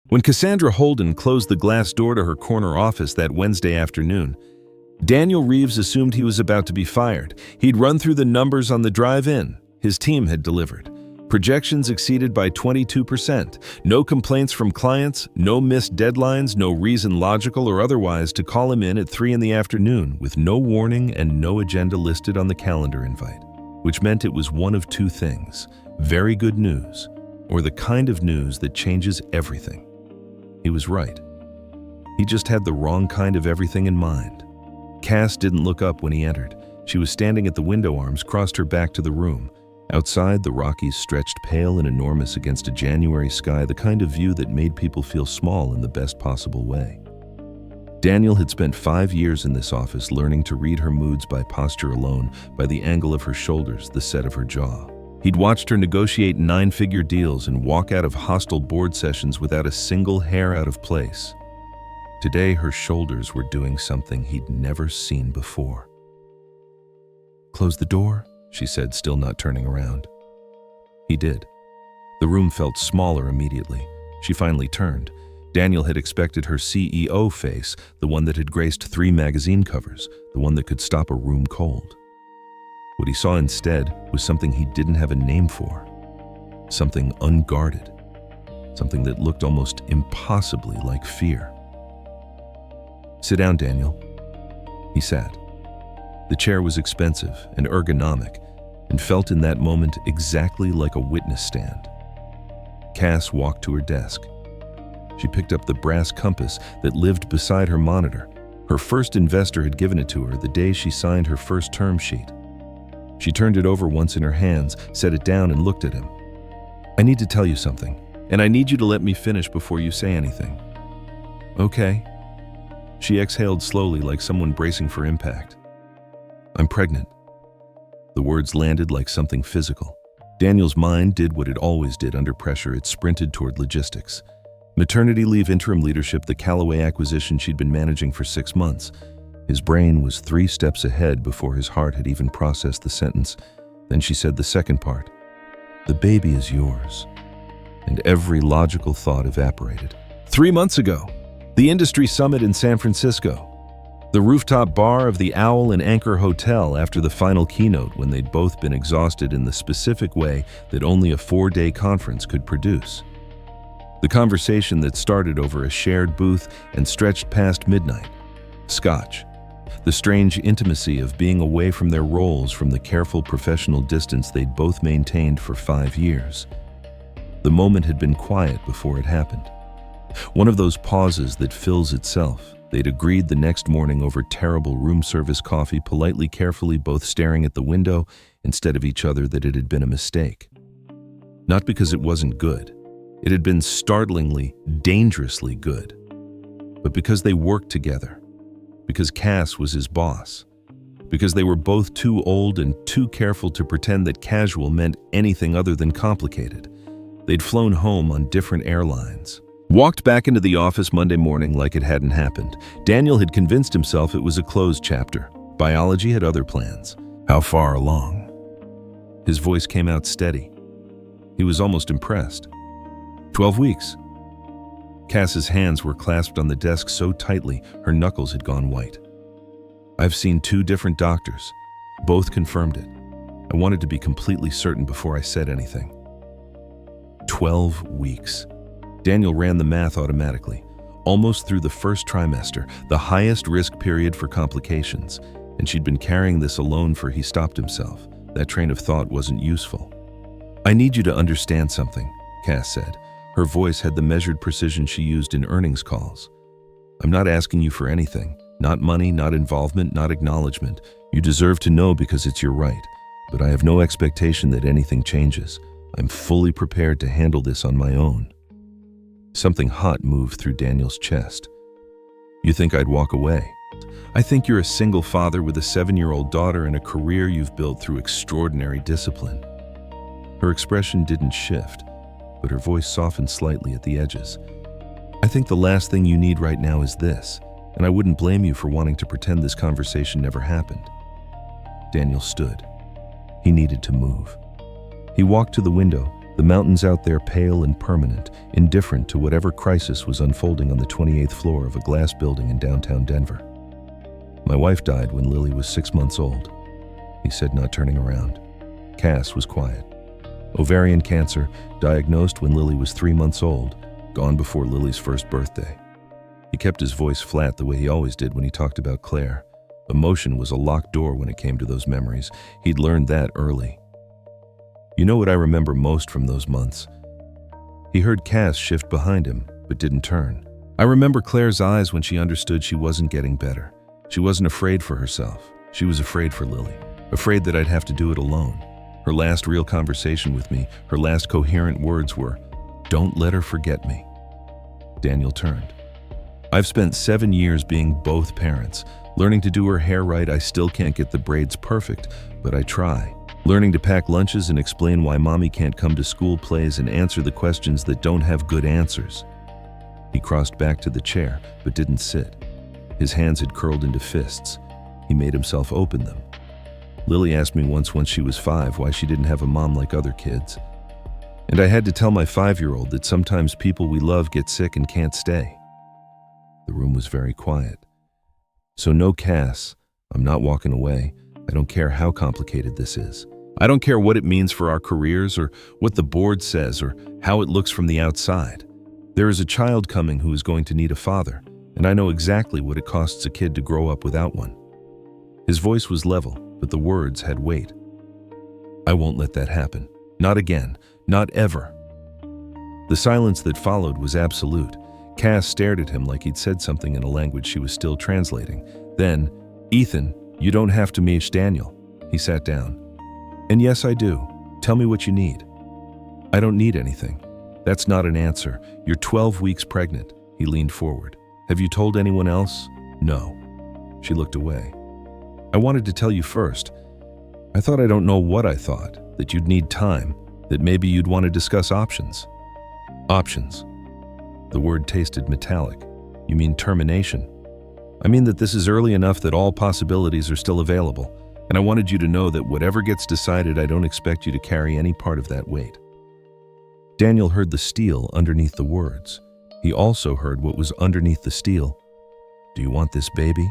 When Cassandra Holden closed the glass door to her corner office that Wednesday afternoon, Daniel Reeves assumed he was about to be fired. He'd run through the numbers on the drive-in. His team had delivered. Projections exceeded by 22%. No complaints from clients, no missed deadlines, no reason logical or otherwise to call him in at 3 in the afternoon with no warning and no agenda listed on the calendar invite, which meant it was one of two things: very good news or the kind of news that changes everything. He was right. He just had the wrong kind of everything in mind. Cass didn't look up when he entered. She was standing at the window, arms crossed her back to the room. Outside, the Rockies stretched pale and enormous against a January sky, the kind of view that made people feel small in the best possible way. Daniel had spent 5 years in this office learning to read her moods by posture alone, by the angle of her shoulders, the set of her jaw. He'd watched her negotiate 9-figure deals and walk out of hostile board sessions without a single hair out of place. Today, her shoulders were doing something he'd never seen before. "Close the door," she said, still not turning around. He did. The room felt smaller immediately. She finally turned. Daniel had expected her CEO face, the one that had graced 3 magazine covers, the one that could stop a room cold. What he saw instead was something he didn't have a name for. Something unguarded. Something that looked almost impossibly like fear. "Sit down, Daniel." He sat. The chair was expensive and ergonomic, and felt in that moment exactly like a witness stand. Cass walked to her desk. She picked up the brass compass that lived beside her monitor. Her first investor had given it to her the day she signed her first term sheet. She turned it over once in her hands, set it down, and looked at him. "I need to tell you something, and I need you to let me finish before you say anything." "Okay." She exhaled slowly, like someone bracing for impact. "I'm pregnant." The words landed like something physical. Daniel's mind did what it always did under pressure. It sprinted toward logistics. Maternity leave, interim leadership, the Callaway acquisition she'd been managing for 6 months. His brain was 3 steps ahead before his heart had even processed the sentence. Then she said the second part. "The baby is yours." And every logical thought evaporated. 3 months ago, the industry summit in San Francisco. The rooftop bar of the Owl and Anchor Hotel after the final keynote, when they'd both been exhausted in the specific way that only a 4-day conference could produce. The conversation that started over a shared booth and stretched past midnight. Scotch. The strange intimacy of being away from their roles, from the careful professional distance they'd both maintained for 5 years. The moment had been quiet before it happened. One of those pauses that fills itself. They'd agreed the next morning over terrible room service coffee, politely, carefully, both staring at the window instead of each other, that it had been a mistake. Not because it wasn't good. It had been startlingly, dangerously good. But because they worked together. Because Cass was his boss. Because they were both too old and too careful to pretend that casual meant anything other than complicated. They'd flown home on different airlines. Walked back into the office Monday morning like it hadn't happened. Daniel had convinced himself it was a closed chapter. Biology had other plans. How far along? His voice came out steady. He was almost impressed. 12 weeks. Cass's hands were clasped on the desk so tightly, her knuckles had gone white. "I've seen 2 different doctors. Both confirmed it. I wanted to be completely certain before I said anything." 12 weeks. Daniel ran the math automatically. Almost through the first trimester, the highest risk period for complications, and she'd been carrying this alone for. He stopped himself. That train of thought wasn't useful. "I need you to understand something," Cass said. Her voice had the measured precision she used in earnings calls. "I'm not asking you for anything. Not money, not involvement, not acknowledgement. You deserve to know because it's your right. But I have no expectation that anything changes. I'm fully prepared to handle this on my own." Something hot moved through Daniel's chest. "You think I'd walk away? I think you're a single father with a 7-year-old daughter and a career you've built through extraordinary discipline." Her expression didn't shift, but her voice softened slightly at the edges. "I think the last thing you need right now is this, and I wouldn't blame you for wanting to pretend this conversation never happened." Daniel stood. He needed to move. He walked to the window, The mountains out there pale and permanent, indifferent to whatever crisis was unfolding on the 28th floor of a glass building in downtown Denver. My wife died when Lily was 6 months old, he said, not turning around. Cass was quiet. Ovarian cancer, diagnosed when Lily was 3 months old, gone before Lily's first birthday. He kept his voice flat the way he always did when he talked about Claire. Emotion was a locked door when it came to those memories. He'd learned that early. You know what I remember most from those months? He heard Cass shift behind him, but didn't turn. I remember Claire's eyes when she understood she wasn't getting better. She wasn't afraid for herself. She was afraid for Lily, afraid that I'd have to do it alone. Her last real conversation with me, her last coherent words were, "Don't let her forget me." Daniel turned. I've spent 7 years being both parents. Learning to do her hair right, I still can't get the braids perfect, but I try. Learning to pack lunches and explain why mommy can't come to school plays and answer the questions that don't have good answers. He crossed back to the chair, but didn't sit. His hands had curled into fists. He made himself open them. Lily asked me once when she was 5 why she didn't have a mom like other kids. And I had to tell my 5-year-old that sometimes people we love get sick and can't stay. The room was very quiet. So no, Cass, I'm not walking away. I don't care how complicated this is. I don't care what it means for our careers or what the board says or how it looks from the outside. There is a child coming who is going to need a father, and I know exactly what it costs a kid to grow up without one. His voice was level, but the words had weight. I won't let that happen. Not again. Not ever. The silence that followed was absolute. Cass stared at him like he'd said something in a language she was still translating. Then, "Ethan, you don't have to meet Daniel." He sat down. "And yes, I do. Tell me what you need." "I don't need anything." "That's not an answer. You're 12 weeks pregnant." He leaned forward. "Have you told anyone else?" "No." She looked away. "I wanted to tell you first. I thought I don't know what I thought, that you'd need time, that maybe you'd want to discuss options." "Options?" The word tasted metallic. "You mean termination?" "I mean that this is early enough that all possibilities are still available, and I wanted you to know that whatever gets decided, I don't expect you to carry any part of that weight." Daniel heard the steel underneath the words. He also heard what was underneath the steel. "Do you want this baby?"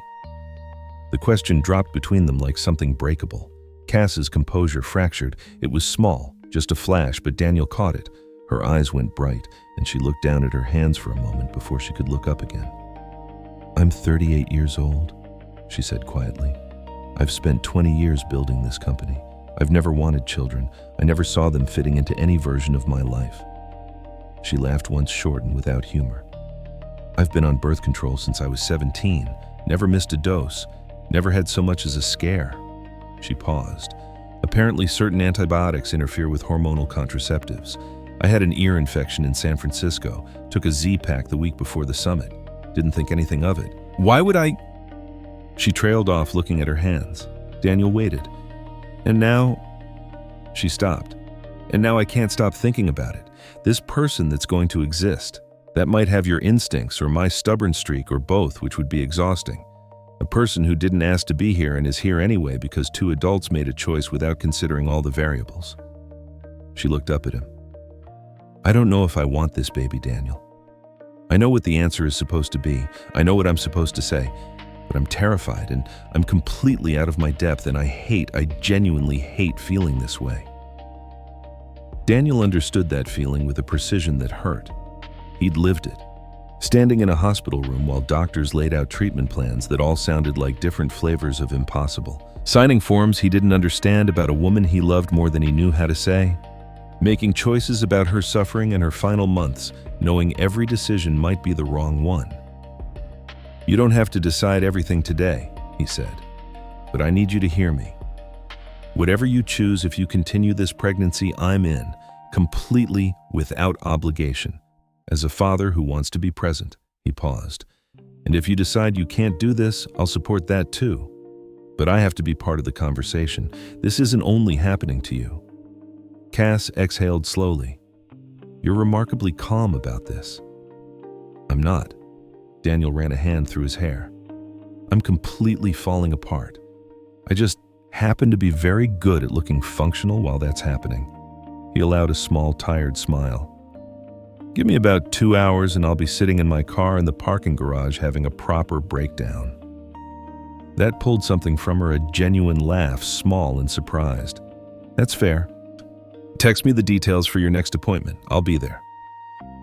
The question dropped between them like something breakable. Cass's composure fractured. It was small, just a flash, but Daniel caught it. Her eyes went bright, and she looked down at her hands for a moment before she could look up again. "I'm 38 years old," she said quietly. "I've spent 20 years building this company. I've never wanted children. I never saw them fitting into any version of my life." She laughed once short and without humor. "I've been on birth control since I was 17, never missed a dose, never had so much as a scare." She paused. "Apparently certain antibiotics interfere with hormonal contraceptives. I had an ear infection in San Francisco, took a Z-Pack the week before the summit. Didn't think anything of it. Why would I?" She trailed off, looking at her hands. Daniel waited. "And now?" She stopped. "And now I can't stop thinking about it. This person that's going to exist. That might have your instincts or my stubborn streak or both, which would be exhausting. A person who didn't ask to be here and is here anyway because 2 adults made a choice without considering all the variables." She looked up at him. "I don't know if I want this baby, Daniel. I know what the answer is supposed to be. I know what I'm supposed to say. But I'm terrified and I'm completely out of my depth, and I genuinely hate feeling this way." Daniel understood that feeling with a precision that hurt. He'd lived it. Standing in a hospital room while doctors laid out treatment plans that all sounded like different flavors of impossible. Signing forms he didn't understand about a woman he loved more than he knew how to say. Making choices about her suffering in her final months, knowing every decision might be the wrong one. "You don't have to decide everything today," he said, "but I need you to hear me. Whatever you choose, if you continue this pregnancy, I'm in, completely without obligation. As a father who wants to be present." He paused. "And if you decide you can't do this, I'll support that too. But I have to be part of the conversation. This isn't only happening to you." Cass exhaled slowly. "You're remarkably calm about this." "I'm not." Daniel ran a hand through his hair. "I'm completely falling apart. I just happen to be very good at looking functional while that's happening. He allowed a small, tired smile. Give me about 2 hours and I'll be sitting in my car in the parking garage having a proper breakdown. That pulled something from her, a genuine laugh, small and surprised. That's fair. Text me the details for your next appointment. I'll be there.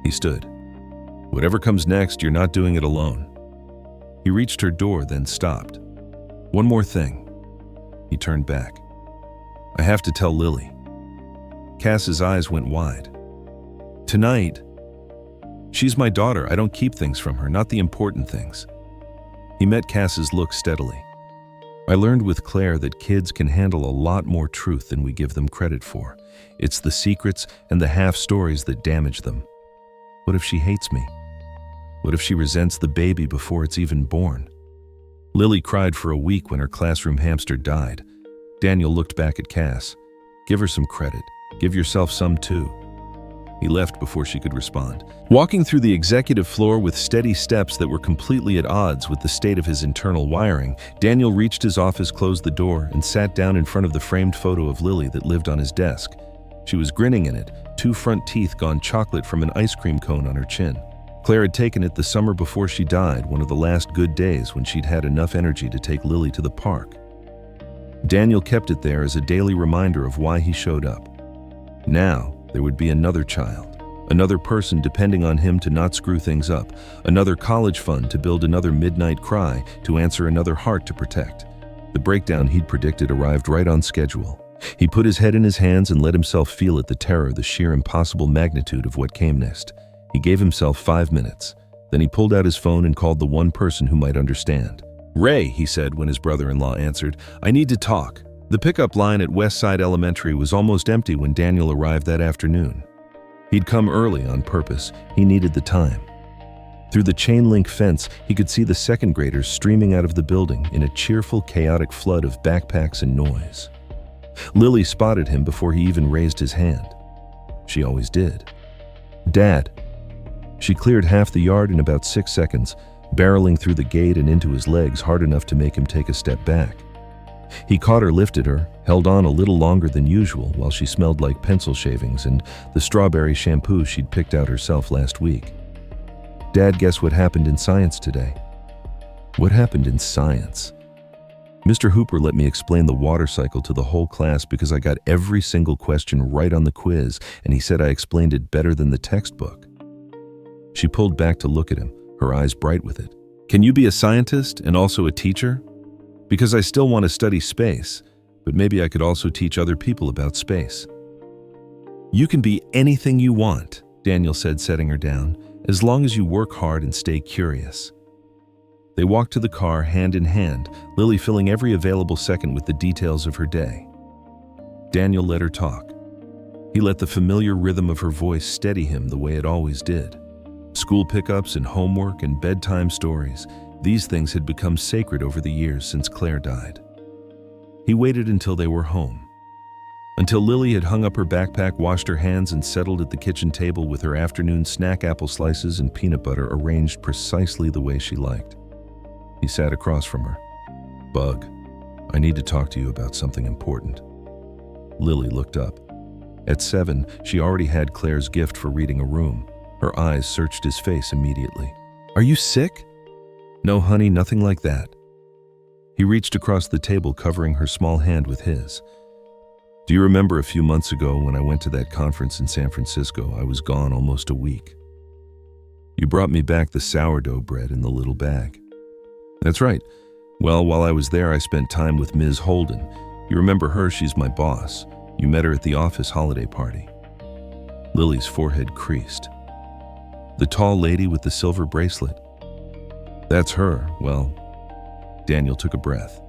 He stood. Whatever comes next, you're not doing it alone. He reached her door, then stopped. One more thing. He turned back. I have to tell Lily. Cass's eyes went wide. Tonight, she's my daughter. I don't keep things from her, not the important things. He met Cass's look steadily. I learned with Claire that kids can handle a lot more truth than we give them credit for. It's the secrets and the half-stories that damage them. What if she hates me? What if she resents the baby before it's even born? Lily cried for a week when her classroom hamster died. Daniel looked back at Cass. Give her some credit. Give yourself some too. He left before she could respond. Walking through the executive floor with steady steps that were completely at odds with the state of his internal wiring, Daniel reached his office, closed the door, and sat down in front of the framed photo of Lily that lived on his desk. She was grinning in it, 2 front teeth gone chocolate from an ice cream cone on her chin. Claire had taken it the summer before she died, one of the last good days when she'd had enough energy to take Lily to the park. Daniel kept it there as a daily reminder of why he showed up. Now, there would be another child, another person depending on him to not screw things up, another college fund to build another midnight cry, to answer another heart to protect. The breakdown he'd predicted arrived right on schedule. He put his head in his hands and let himself feel it, the terror, the sheer impossible magnitude of what came next. He gave himself 5 minutes. Then he pulled out his phone and called the one person who might understand. Ray, he said when his brother-in-law answered, I need to talk. The pickup line at Westside Elementary was almost empty when Daniel arrived that afternoon. He'd come early on purpose. He needed the time. Through the chain-link fence, he could see the second graders streaming out of the building in a cheerful, chaotic flood of backpacks and noise. Lily spotted him before he even raised his hand. She always did. Dad. She cleared half the yard in about 6 seconds, barreling through the gate and into his legs hard enough to make him take a step back. He caught her, lifted her, held on a little longer than usual while she smelled like pencil shavings and the strawberry shampoo she'd picked out herself last week. Dad, guess what happened in science today? What happened in science? Mr. Hooper let me explain the water cycle to the whole class because I got every single question right on the quiz, and he said I explained it better than the textbook. She pulled back to look at him, her eyes bright with it. Can you be a scientist and also a teacher? Because I still want to study space, but maybe I could also teach other people about space. You can be anything you want, Daniel said, setting her down, as long as you work hard and stay curious. They walked to the car hand in hand, Lily filling every available second with the details of her day. Daniel let her talk. He let the familiar rhythm of her voice steady him the way it always did. School pickups and homework and bedtime stories, these things had become sacred over the years since Claire died. He waited until they were home. Until Lily had hung up her backpack, washed her hands, and settled at the kitchen table with her afternoon snack, apple slices and peanut butter arranged precisely the way she liked. He sat across from her. Bug, I need to talk to you about something important. Lily looked up. At 7, she already had Claire's gift for reading a room. Her eyes searched his face immediately. Are you sick? No, honey, nothing like that. He reached across the table, covering her small hand with his. Do you remember a few months ago when I went to that conference in San Francisco? I was gone almost a week. You brought me back the sourdough bread in the little bag. That's right. Well, while I was there, I spent time with Ms. Holden. You remember her? She's my boss. You met her at the office holiday party. Lily's forehead creased. The tall lady with the silver bracelet. That's her. Well, Daniel took a breath.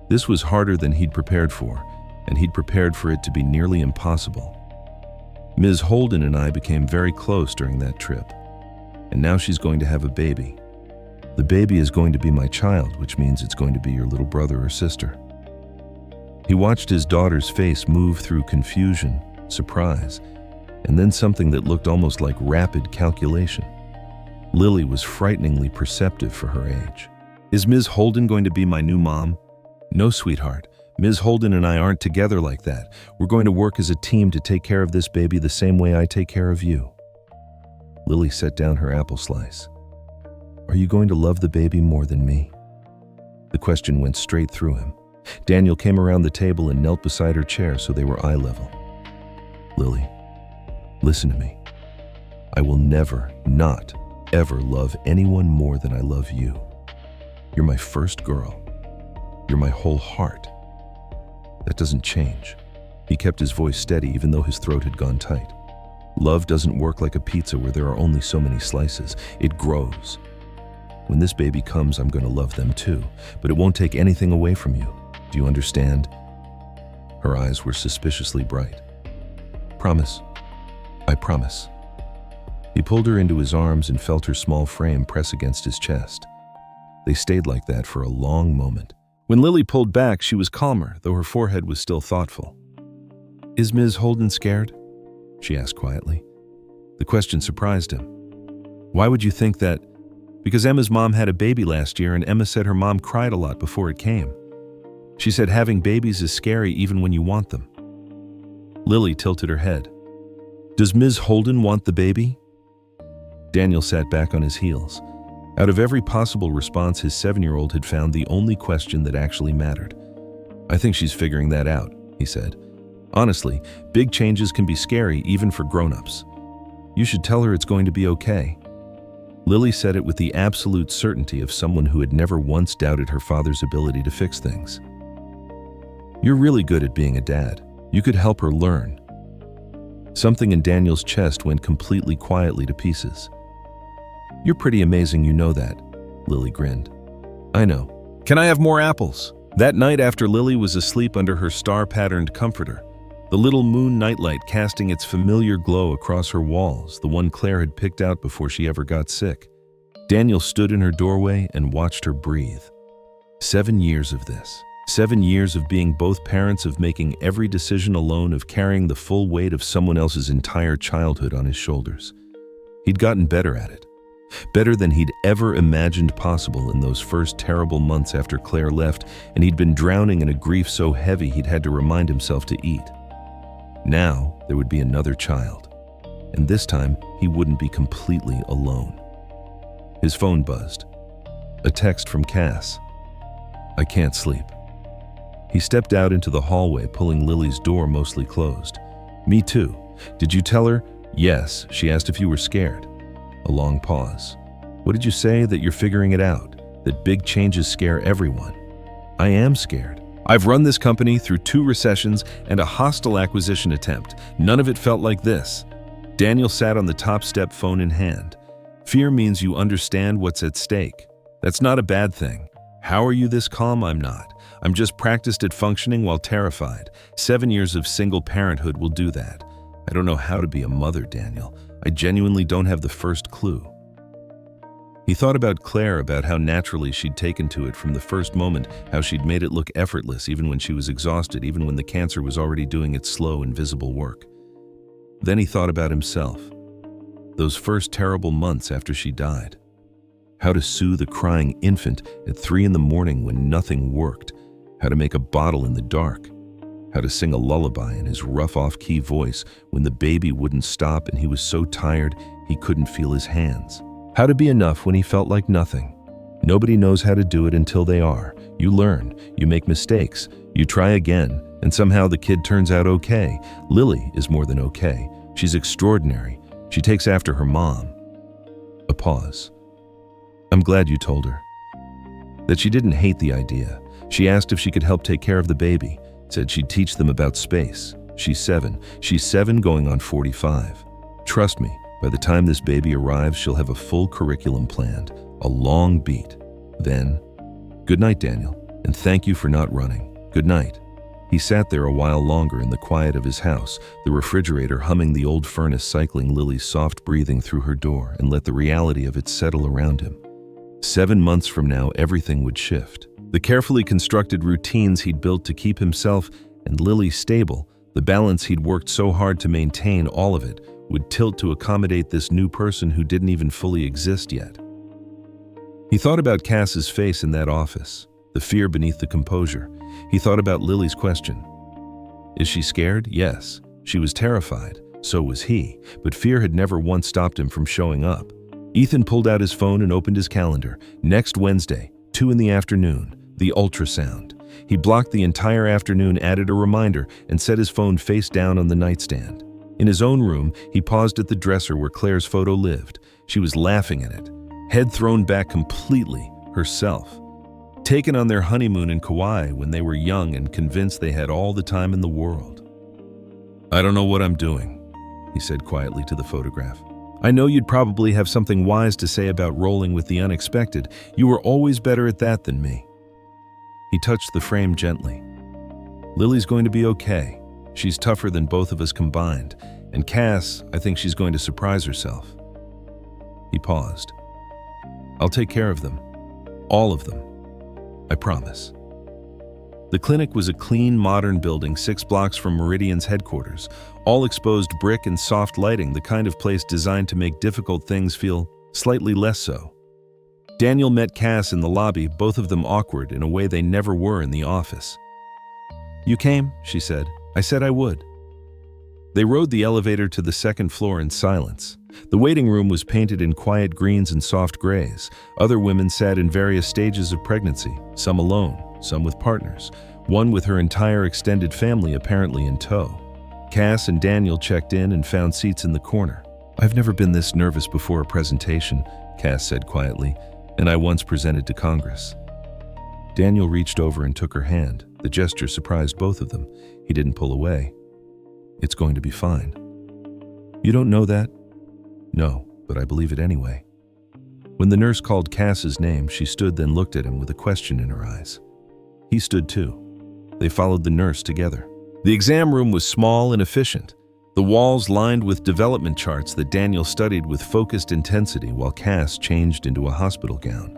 This was harder than he'd prepared for, and he'd prepared for it to be nearly impossible. Ms. Holden and I became very close during that trip, and now she's going to have a baby. The baby is going to be my child, which means it's going to be your little brother or sister. He watched his daughter's face move through confusion, surprise, and then something that looked almost like rapid calculation. Lily was frighteningly perceptive for her age. Is Ms. Holden going to be my new mom? No, sweetheart. Ms. Holden and I aren't together like that. We're going to work as a team to take care of this baby the same way I take care of you." Lily set down her apple slice. "Are you going to love the baby more than me?" The question went straight through him. Daniel came around the table and knelt beside her chair so they were eye level. "Lily, listen to me. I will never, not ever love anyone more than I love you. You're my first girl. You're my whole heart. That doesn't change." He kept his voice steady even though his throat had gone tight. "Love doesn't work like a pizza where there are only so many slices. It grows. When this baby comes, I'm going to love them too, but it won't take anything away from you. Do you understand?" Her eyes were suspiciously bright. "Promise. I promise." He pulled her into his arms and felt her small frame press against his chest. They stayed like that for a long moment. When Lily pulled back, she was calmer, though her forehead was still thoughtful. "Is Ms. Holden scared?" she asked quietly. The question surprised him. "Why would you think that?" "Because Emma's mom had a baby last year, and Emma said her mom cried a lot before it came. She said having babies is scary even when you want them." Lily tilted her head. "Does Ms. Holden want the baby?" Daniel sat back on his heels. Out of every possible response, his 7-year-old had found the only question that actually mattered. "I think she's figuring that out," he said. "Honestly, big changes can be scary even for grown-ups. You should tell her it's going to be okay." Lily said it with the absolute certainty of someone who had never once doubted her father's ability to fix things. "You're really good at being a dad. You could help her learn." Something in Daniel's chest went completely quietly to pieces. "You're pretty amazing, you know that," Lily grinned. "I know. Can I have more apples?" That night after Lily was asleep under her star-patterned comforter, the little moon nightlight casting its familiar glow across her walls, the one Claire had picked out before she ever got sick, Daniel stood in her doorway and watched her breathe. 7 years of this. 7 years of being both parents, of making every decision alone, of carrying the full weight of someone else's entire childhood on his shoulders. He'd gotten better at it. Better than he'd ever imagined possible in those first terrible months after Claire left, and he'd been drowning in a grief so heavy he'd had to remind himself to eat. Now there would be another child, and this time he wouldn't be completely alone. His phone buzzed. A text from Cass. "I can't sleep." He stepped out into the hallway, pulling Lily's door mostly closed. "Me too. Did you tell her?" "Yes." She asked if you were scared. A long pause. "What did you say? That you're figuring it out? That big changes scare everyone?" "I am scared. I've run this company through 2 recessions and a hostile acquisition attempt. None of it felt like this." Daniel sat on the top step, phone in hand. "Fear means you understand what's at stake. That's not a bad thing. How are you this calm?" "I'm not. I'm just practiced at functioning while terrified. 7 years of single parenthood will do that. I don't know how to be a mother, Daniel. I genuinely don't have the first clue." He thought about Claire, about how naturally she'd taken to it from the first moment, how she'd made it look effortless even when she was exhausted, even when the cancer was already doing its slow, invisible work. Then he thought about himself. Those first terrible months after she died. How to soothe a crying infant at 3 a.m. when nothing worked. How to make a bottle in the dark. How to sing a lullaby in his rough off-key voice when the baby wouldn't stop and he was so tired he couldn't feel his hands. How to be enough when he felt like nothing. Nobody knows how to do it until they are. You learn, you make mistakes, you try again, and somehow the kid turns out okay. Lily is more than okay. She's extraordinary. She takes after her mom. A pause. "I'm glad you told her." That she didn't hate the idea. She asked if she could help take care of the baby. Said she'd teach them about space. She's 7. She's 7 going on 45. Trust me, by the time this baby arrives, she'll have a full curriculum planned. A long beat. Then, "Good night, Daniel, and thank you for not running. Good night." He sat there a while longer in the quiet of his house, the refrigerator humming, the old furnace cycling Lily's soft breathing through her door, and let the reality of it settle around him. 7 months from now, everything would shift. The carefully constructed routines he'd built to keep himself and Lily stable, the balance he'd worked so hard to maintain, all of it, would tilt to accommodate this new person who didn't even fully exist yet. He thought about Cass's face in that office, the fear beneath the composure. He thought about Lily's question. Is she scared? Yes. She was terrified. So was he, but fear had never once stopped him from showing up. Ethan pulled out his phone and opened his calendar. Next Wednesday, 2 p.m, the ultrasound. He blocked the entire afternoon, added a reminder, and set his phone face down on the nightstand. In his own room, he paused at the dresser where Claire's photo lived. She was laughing at it, head thrown back completely, herself. Taken on their honeymoon in Kauai when they were young and convinced they had all the time in the world. I don't know what I'm doing, he said quietly to the photograph. I know you'd probably have something wise to say about rolling with the unexpected. You were always better at that than me. He touched the frame gently. Lily's going to be okay. She's tougher than both of us combined. And Cass, I think she's going to surprise herself. He paused. I'll take care of them. All of them. I promise. The clinic was a clean, modern building 6 blocks from Meridian's headquarters, all exposed brick and soft lighting, the kind of place designed to make difficult things feel slightly less so. Daniel met Cass in the lobby, both of them awkward in a way they never were in the office. You came, she said. I said I would. They rode the elevator to the second floor in silence. The waiting room was painted in quiet greens and soft grays. Other women sat in various stages of pregnancy, some alone, some with partners, one with her entire extended family apparently in tow. Cass and Daniel checked in and found seats in the corner. I've never been this nervous before a presentation, Cass said quietly, and I once presented to Congress. Daniel reached over and took her hand. The gesture surprised both of them. He didn't pull away. It's going to be fine. You don't know that? No, but I believe it anyway. When the nurse called Cass's name, she stood then looked at him with a question in her eyes. He stood too. They followed the nurse together. The exam room was small and efficient, the walls lined with development charts that Daniel studied with focused intensity while Cass changed into a hospital gown.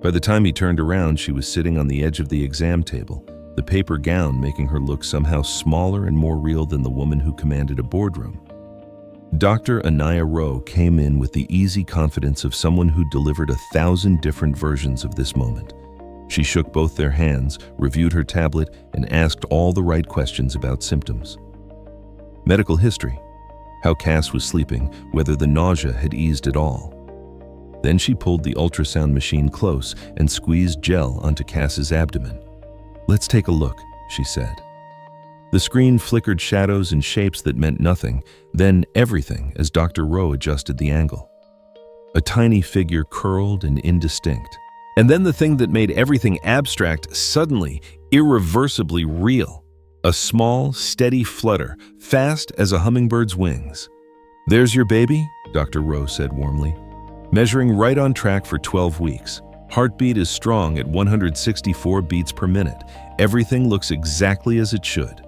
By the time he turned around, she was sitting on the edge of the exam table, the paper gown making her look somehow smaller and more real than the woman who commanded a boardroom. Dr. Anaya Rowe came in with the easy confidence of someone who delivered 1,000 different versions of this moment. She shook both their hands, reviewed her tablet, and asked all the right questions about symptoms. Medical history, how Cass was sleeping, whether the nausea had eased at all. Then she pulled the ultrasound machine close and squeezed gel onto Cass's abdomen. Let's take a look, she said. The screen flickered shadows and shapes that meant nothing, then everything as Dr. Rowe adjusted the angle. A tiny figure curled and indistinct. And then the thing that made everything abstract suddenly, irreversibly real. A small, steady flutter, fast as a hummingbird's wings. There's your baby, Dr. Rowe said warmly. Measuring right on track for 12 weeks. Heartbeat is strong at 164 beats per minute. Everything looks exactly as it should.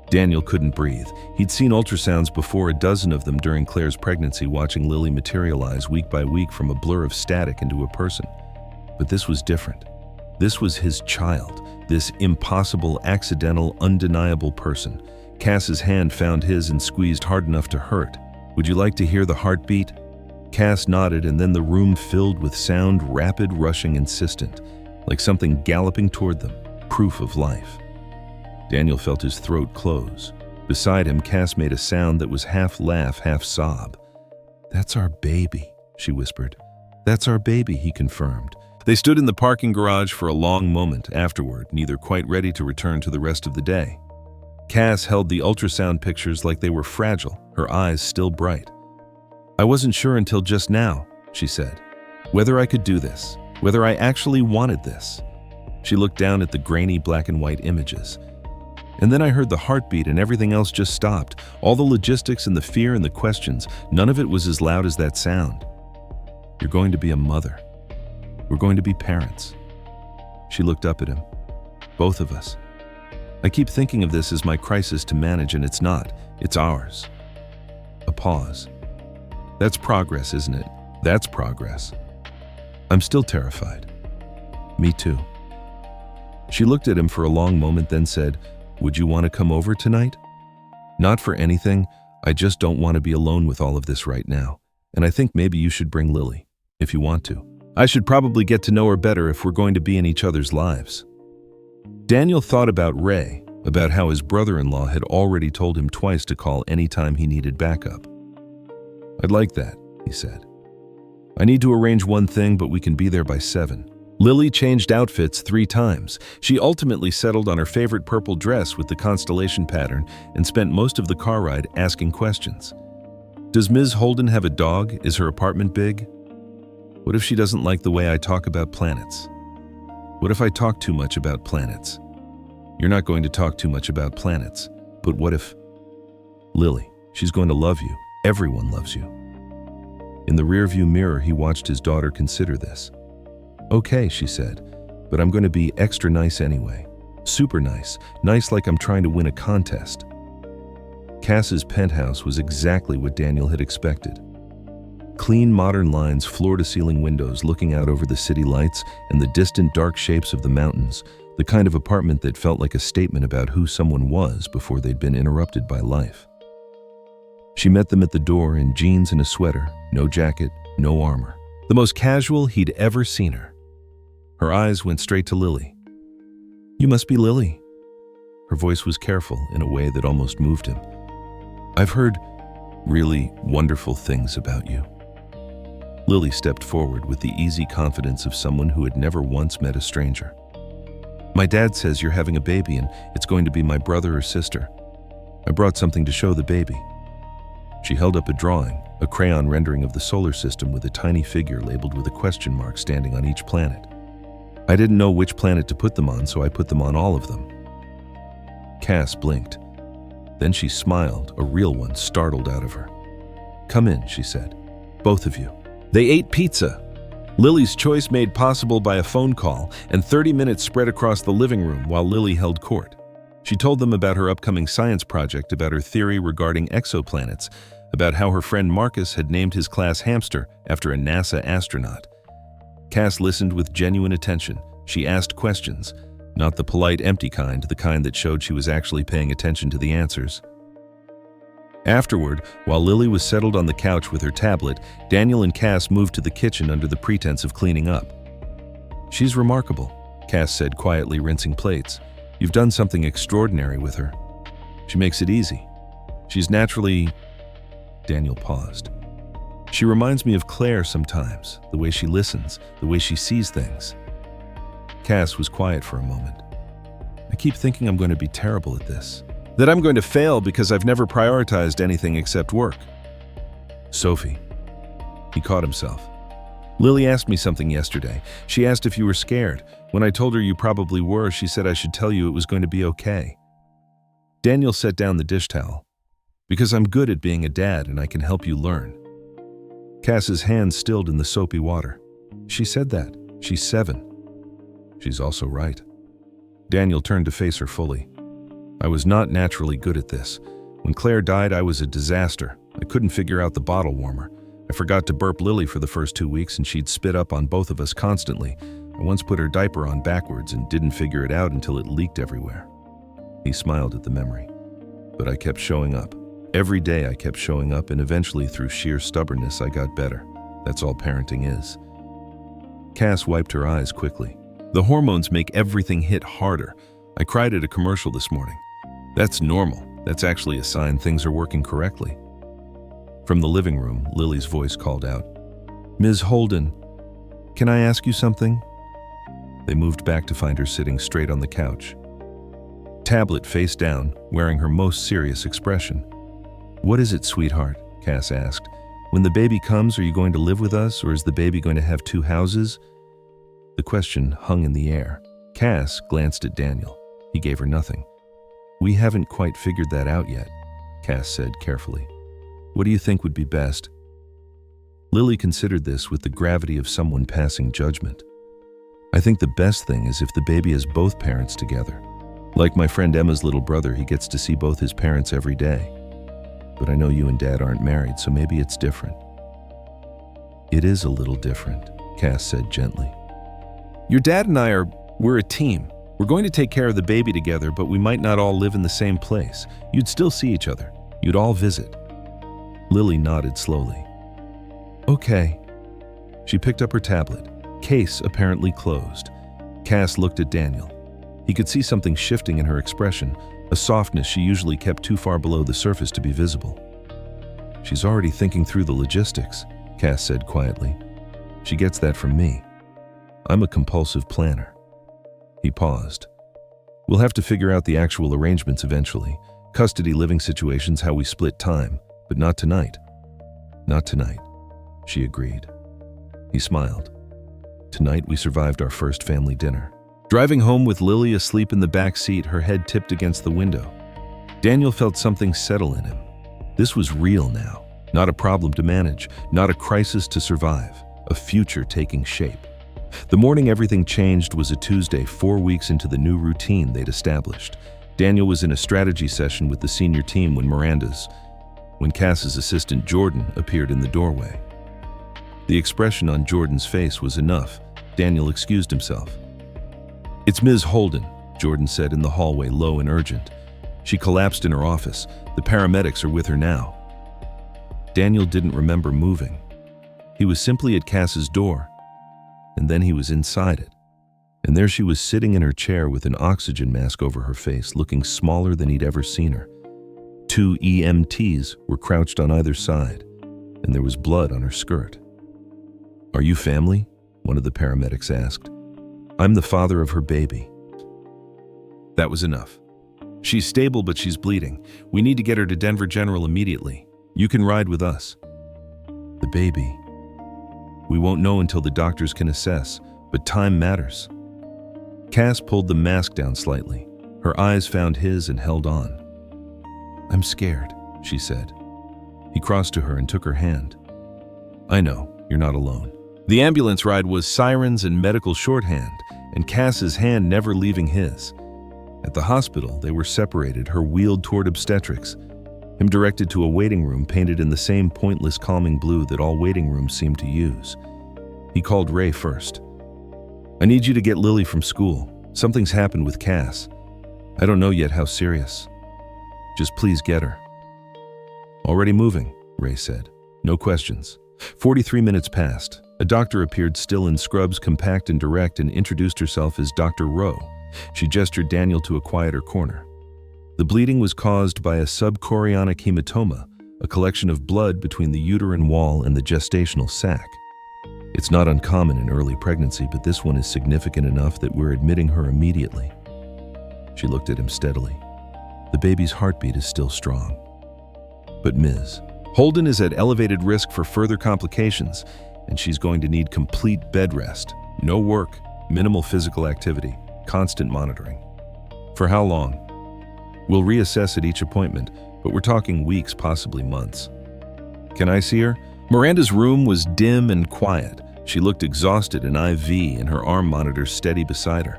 Daniel couldn't breathe. He'd seen ultrasounds before, a dozen of them during Claire's pregnancy, watching Lily materialize week by week from a blur of static into a person. But this was different. This was his child, this impossible, accidental, undeniable person. Cass's hand found his and squeezed hard enough to hurt. Would you like to hear the heartbeat? Cass nodded, and then the room filled with sound, rapid, rushing, insistent, like something galloping toward them, proof of life. Daniel felt his throat close. Beside him, Cass made a sound that was half laugh, half sob. That's our baby, she whispered. That's our baby, he confirmed. They stood in the parking garage for a long moment afterward, neither quite ready to return to the rest of the day. Cass held the ultrasound pictures like they were fragile, her eyes still bright. I wasn't sure until just now, she said, whether I could do this, whether I actually wanted this. She looked down at the grainy black and white images. And then I heard the heartbeat and everything else just stopped. All the logistics and the fear and the questions, none of it was as loud as that sound. You're going to be a mother. We're going to be parents. She looked up at him. Both of us. I keep thinking of this as my crisis to manage, and it's not. It's ours. A pause. That's progress, isn't it? That's progress. I'm still terrified. Me too. She looked at him for a long moment, then said, Would you want to come over tonight? Not for anything. I just don't want to be alone with all of this right now. And I think maybe you should bring Lily, if you want to. I should probably get to know her better if we're going to be in each other's lives. Daniel thought about Ray, about how his brother-in-law had already told him twice to call anytime he needed backup. I'd like that, he said. I need to arrange one thing, but we can be there by 7. Lily changed outfits 3 times. She ultimately settled on her favorite purple dress with the constellation pattern and spent most of the car ride asking questions. Does Ms. Holden have a dog? Is her apartment big? What if she doesn't like the way I talk about planets? What if I talk too much about planets? You're not going to talk too much about planets, but what if... Lily, she's going to love you. Everyone loves you. In the rearview mirror, he watched his daughter consider this. Okay, she said, but I'm going to be extra nice anyway. Super nice. Nice like I'm trying to win a contest. Cass's penthouse was exactly what Daniel had expected. Clean, modern lines, floor-to-ceiling windows looking out over the city lights and the distant dark shapes of the mountains, the kind of apartment that felt like a statement about who someone was before they'd been interrupted by life. She met them at the door in jeans and a sweater, no jacket, no armor. The most casual he'd ever seen her. Her eyes went straight to Lily. You must be Lily. Her voice was careful in a way that almost moved him. I've heard really wonderful things about you. Lily stepped forward with the easy confidence of someone who had never once met a stranger. My dad says you're having a baby and it's going to be my brother or sister. I brought something to show the baby. She held up a drawing, a crayon rendering of the solar system with a tiny figure labeled with a question mark standing on each planet. I didn't know which planet to put them on, so I put them on all of them. Cass blinked. Then she smiled, a real one startled out of her. Come in, she said. Both of you. They ate pizza. Lily's choice made possible by a phone call, and 30 minutes spread across the living room while Lily held court. She told them about her upcoming science project, about her theory regarding exoplanets, about how her friend Marcus had named his class Hamster after a NASA astronaut. Cass listened with genuine attention. She asked questions, not the polite, empty kind, the kind that showed she was actually paying attention to the answers. Afterward, while Lily was settled on the couch with her tablet, Daniel and Cass moved to the kitchen under the pretense of cleaning up. She's remarkable, Cass said quietly, rinsing plates. You've done something extraordinary with her. She makes it easy. She's naturally... Daniel paused. She reminds me of Claire sometimes, the way she listens, the way she sees things. Cass was quiet for a moment. I keep thinking I'm going to be terrible at this. That I'm going to fail because I've never prioritized anything except work. Sophie. He caught himself. Lily asked me something yesterday. She asked if you were scared. When I told her you probably were, she said I should tell you it was going to be okay. Daniel set down the dish towel. Because I'm good at being a dad and I can help you learn. Cass's hands stilled in the soapy water. She said that. She's 7. She's also right. Daniel turned to face her fully. I was not naturally good at this. When Claire died, I was a disaster. I couldn't figure out the bottle warmer. I forgot to burp Lily for the first 2 weeks and she'd spit up on both of us constantly. I once put her diaper on backwards and didn't figure it out until it leaked everywhere. He smiled at the memory. But I kept showing up. Every day I kept showing up, and eventually through sheer stubbornness I got better. That's all parenting is. Cass wiped her eyes quickly. The hormones make everything hit harder. I cried at a commercial this morning. That's normal. That's actually a sign things are working correctly. From the living room, Lily's voice called out, Ms. Holden, can I ask you something? They moved back to find her sitting straight on the couch. Tablet face down, wearing her most serious expression. What is it, sweetheart? Cass asked. When the baby comes, are you going to live with us, or is the baby going to have 2 houses? The question hung in the air. Cass glanced at Daniel. He gave her nothing. We haven't quite figured that out yet, Cass said carefully. What do you think would be best? Lily considered this with the gravity of someone passing judgment. I think the best thing is if the baby has both parents together. Like my friend Emma's little brother, he gets to see both his parents every day. But I know you and Dad aren't married, so maybe it's different. It is a little different, Cass said gently. Your dad and we're a team. We're going to take care of the baby together, but we might not all live in the same place. You'd still see each other. You'd all visit. Lily nodded slowly. Okay. She picked up her tablet. Case apparently closed. Cass looked at Daniel. He could see something shifting in her expression, a softness she usually kept too far below the surface to be visible. "She's already thinking through the logistics," Cass said quietly. "She gets that from me. I'm a compulsive planner." He paused. "We'll have to figure out the actual arrangements eventually. Custody, living situations, how we split time. But not tonight." "Not tonight," she agreed. He smiled. "Tonight we survived our first family dinner." Driving home with Lily asleep in the back seat, her head tipped against the window, Daniel felt something settle in him. This was real now. Not a problem to manage, not a crisis to survive, a future taking shape. The morning everything changed was a Tuesday, 4 weeks into the new routine they'd established. Daniel was in a strategy session with the senior team when Cass's assistant Jordan appeared in the doorway. The expression on Jordan's face was enough. Daniel excused himself. "It's Ms. Holden," Jordan said in the hallway, low and urgent. "She collapsed in her office. The paramedics are with her now." Daniel didn't remember moving. He was simply at Cass's door, and then he was inside it. And there she was sitting in her chair with an oxygen mask over her face, looking smaller than he'd ever seen her. 2 EMTs were crouched on either side, and there was blood on her skirt. "Are you family?" one of the paramedics asked. "I'm the father of her baby." That was enough. "She's stable, but she's bleeding. We need to get her to Denver General immediately. You can ride with us." "The baby. We won't know until the doctors can assess, but time matters." Cass pulled the mask down slightly. Her eyes found his and held on. "I'm scared," she said. He crossed to her and took her hand. "I know, you're not alone." The ambulance ride was sirens and medical shorthand, and Cass's hand never leaving his. At the hospital, they were separated, her wheeled toward obstetrics, him directed to a waiting room painted in the same pointless calming blue that all waiting rooms seem to use. He called Ray first. "I need you to get Lily from school. Something's happened with Cass. I don't know yet how serious. Just please get her." "Already moving," Ray said. "No questions." 43 minutes passed. A doctor appeared, still in scrubs, compact and direct, and introduced herself as Dr. Rowe. She gestured Daniel to a quieter corner. The bleeding was caused by a subchorionic hematoma, a collection of blood between the uterine wall and the gestational sac. "It's not uncommon in early pregnancy, but this one is significant enough that we're admitting her immediately." She looked at him steadily. "The baby's heartbeat is still strong. But Ms. Holden is at elevated risk for further complications, and she's going to need complete bed rest. No work, minimal physical activity, constant monitoring." "For how long?" "We'll reassess at each appointment, but we're talking weeks, possibly months." "Can I see her?" Miranda's room was dim and quiet. She looked exhausted, an IV and her arm monitor steady beside her.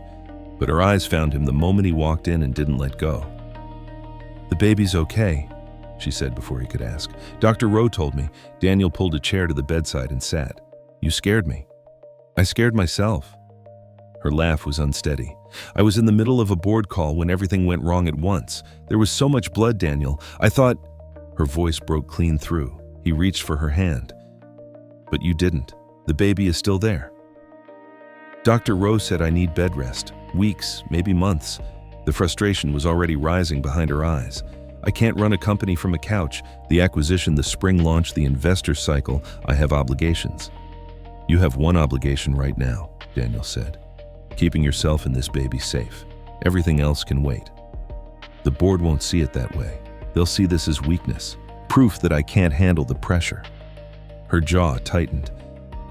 But her eyes found him the moment he walked in and didn't let go. "The baby's okay," she said before he could ask. "Dr. Rowe told me." Daniel pulled a chair to the bedside and sat. "You scared me." "I scared myself." Her laugh was unsteady. "I was in the middle of a board call when everything went wrong at once. There was so much blood, Daniel. I thought—" Her voice broke clean through. He reached for her hand. "But you didn't. The baby is still there." "Dr. Rowe said I need bed rest. Weeks, maybe months." The frustration was already rising behind her eyes. "I can't run a company from a couch. The acquisition, the spring launch, the investor cycle. I have obligations." "You have one obligation right now," Daniel said. "Keeping yourself and this baby safe. Everything else can wait." "The board won't see it that way. They'll see this as weakness. Proof that I can't handle the pressure." Her jaw tightened.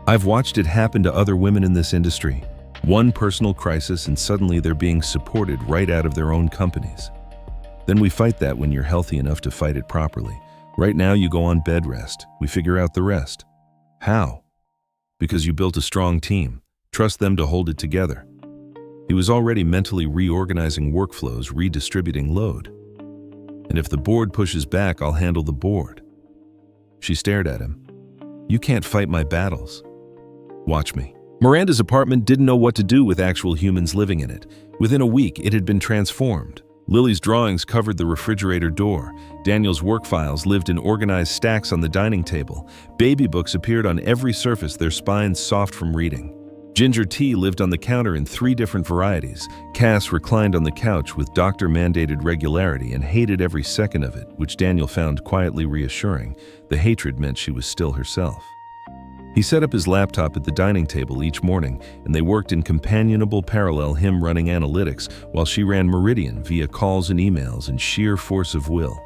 "I've watched it happen to other women in this industry. One personal crisis and suddenly they're being supported right out of their own companies. Then we fight that when you're healthy enough to fight it properly. Right now you go on bed rest. We figure out the rest." "How?" "Because you built a strong team. Trust them to hold it together." He was already mentally reorganizing workflows, redistributing load. "And if the board pushes back, I'll handle the board." She stared at him. "You can't fight my battles. Watch me." Miranda's apartment didn't know what to do with actual humans living in it. Within a week, it had been transformed. Lily's drawings covered the refrigerator door. Daniel's work files lived in organized stacks on the dining table. Baby books appeared on every surface, their spines soft from reading. Ginger tea lived on the counter in 3 different varieties. Cass reclined on the couch with doctor-mandated regularity and hated every second of it, which Daniel found quietly reassuring. The hatred meant she was still herself. He set up his laptop at the dining table each morning, and they worked in companionable parallel, him running analytics while she ran Meridian via calls and emails and sheer force of will.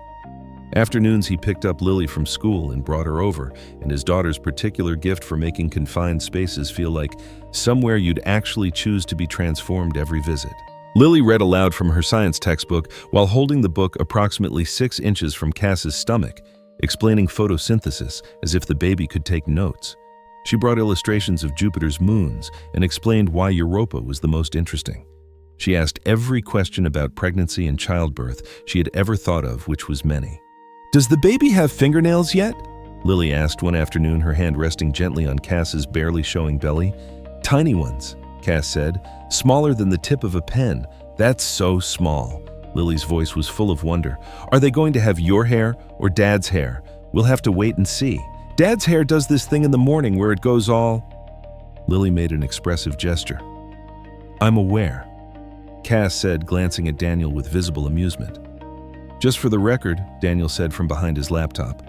Afternoons, he picked up Lily from school and brought her over, and his daughter's particular gift for making confined spaces feel like somewhere you'd actually choose to be transformed every visit. Lily read aloud from her science textbook while holding the book approximately 6 inches from Cass's stomach, explaining photosynthesis as if the baby could take notes. She brought illustrations of Jupiter's moons and explained why Europa was the most interesting. She asked every question about pregnancy and childbirth she had ever thought of, which was many. "Does the baby have fingernails yet?" Lily asked one afternoon, her hand resting gently on Cass's barely showing belly. "Tiny ones," Cass said, "smaller than the tip of a pen." "That's so small." Lily's voice was full of wonder. "Are they going to have your hair or Dad's hair? We'll have to wait and see. Dad's hair does this thing in the morning where it goes all..." Lily made an expressive gesture. "I'm aware," Cass said, glancing at Daniel with visible amusement. "Just for the record," Daniel said from behind his laptop,